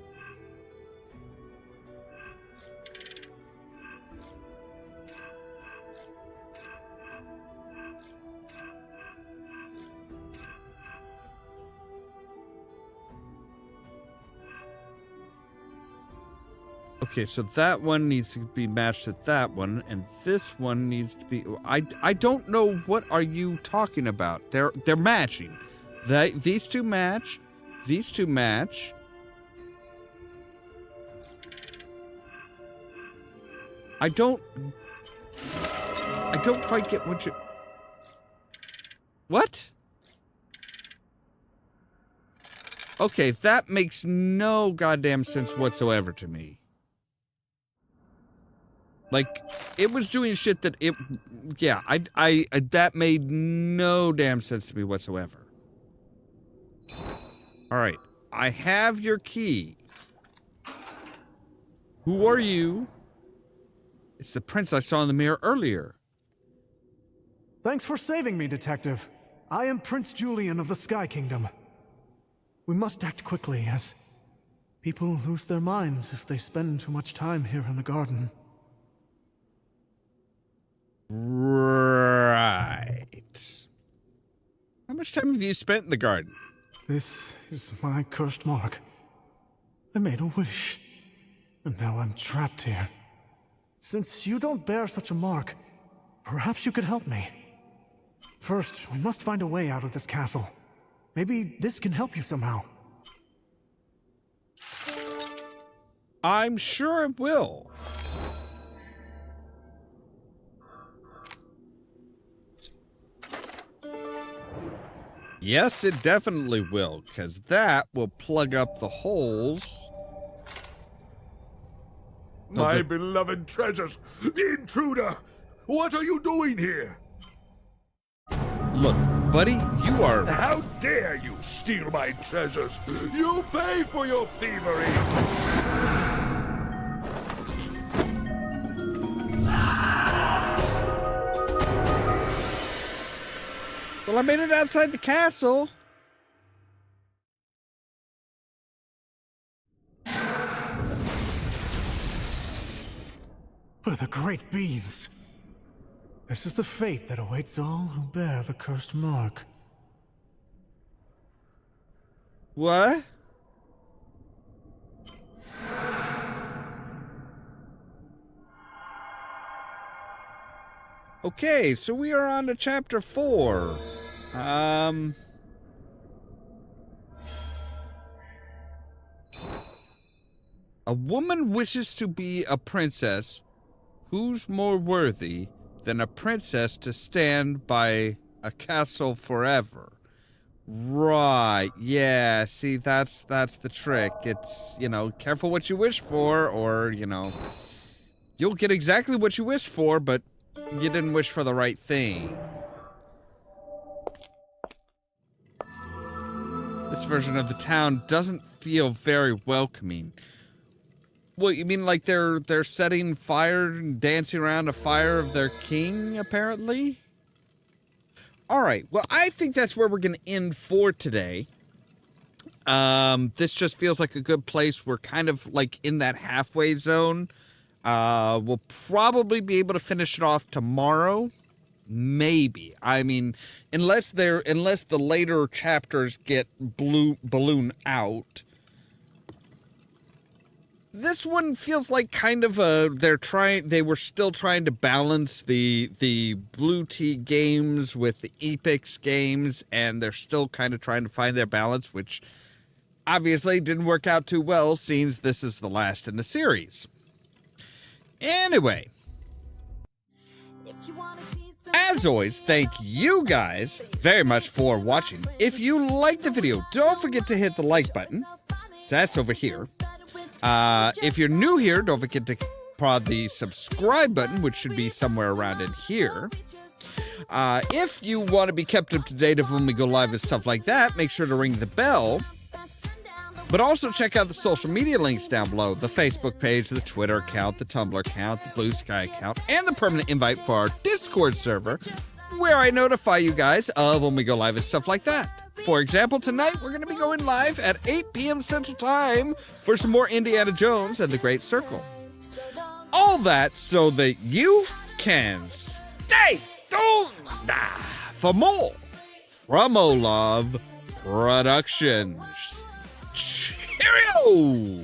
Okay, so that one needs to be matched to that one, and this one needs to be... I don't know, what are you talking about? They're matching. These two match. These two match. I don't quite get what you... What? Okay, that makes no goddamn sense whatsoever to me. Like, it was doing shit that it... Yeah, that made no damn sense to me whatsoever. Alright, I have your key. Who are you? It's the prince I saw in the mirror earlier. Thanks for saving me, Detective. I am Prince Julian of the Sky Kingdom. We must act quickly, as people lose their minds if they spend too much time here in the garden. Right. much time have you spent in the garden? This is my cursed mark. I made a wish, and now I'm trapped here. Since you don't bear such a mark, perhaps you could help me. First, we must find a way out of this castle. Maybe this can help you somehow. I'm sure it will. Yes, it definitely will, because that will plug up the holes. My beloved treasures! Intruder! What are you doing here? Look, buddy, you are... How dare you steal my treasures? You pay for your thievery! Well, I made it outside the castle. With the great beans. This is the fate that awaits all who bear the cursed mark. What? Okay, so we are on to chapter 4. A woman wishes to be a princess. Who's more worthy than a princess to stand by a castle forever? Right, yeah, see, that's the trick. It's, you know, careful what you wish for, or, you know, you'll get exactly what you wish for, but you didn't wish for the right thing. This version of the town doesn't feel very welcoming. What, you mean like they're setting fire and dancing around a fire of their king, apparently? Alright, well, I think that's where we're going to end for today. This just feels like a good place. We're kind of like in that halfway zone. We'll probably be able to finish it off tomorrow. Maybe. I mean, unless the later chapters get balloon out. This one feels like kind of they were still trying to balance the Blue Tea games with the Epix games, and they're still kind of trying to find their balance, which obviously didn't work out too well, seeing this is the last in the series. Anyway, as always, thank you guys very much for watching. If you liked the video, don't forget to hit the like button. That's over here. If you're new here, don't forget to prod the subscribe button, which should be somewhere around in here. If you want to be kept up to date of when we go live and stuff like that, make sure to ring the bell. But also check out the social media links down below. The Facebook page, the Twitter account, the Tumblr account, the Blue Sky account, and the permanent invite for our Discord server, where I notify you guys of when we go live and stuff like that. For example, tonight we're going to be going live at 8 p.m. Central Time for some more Indiana Jones and the Great Circle. All that so that you can stay tuned for more from Ollamh Productions. Cheerio!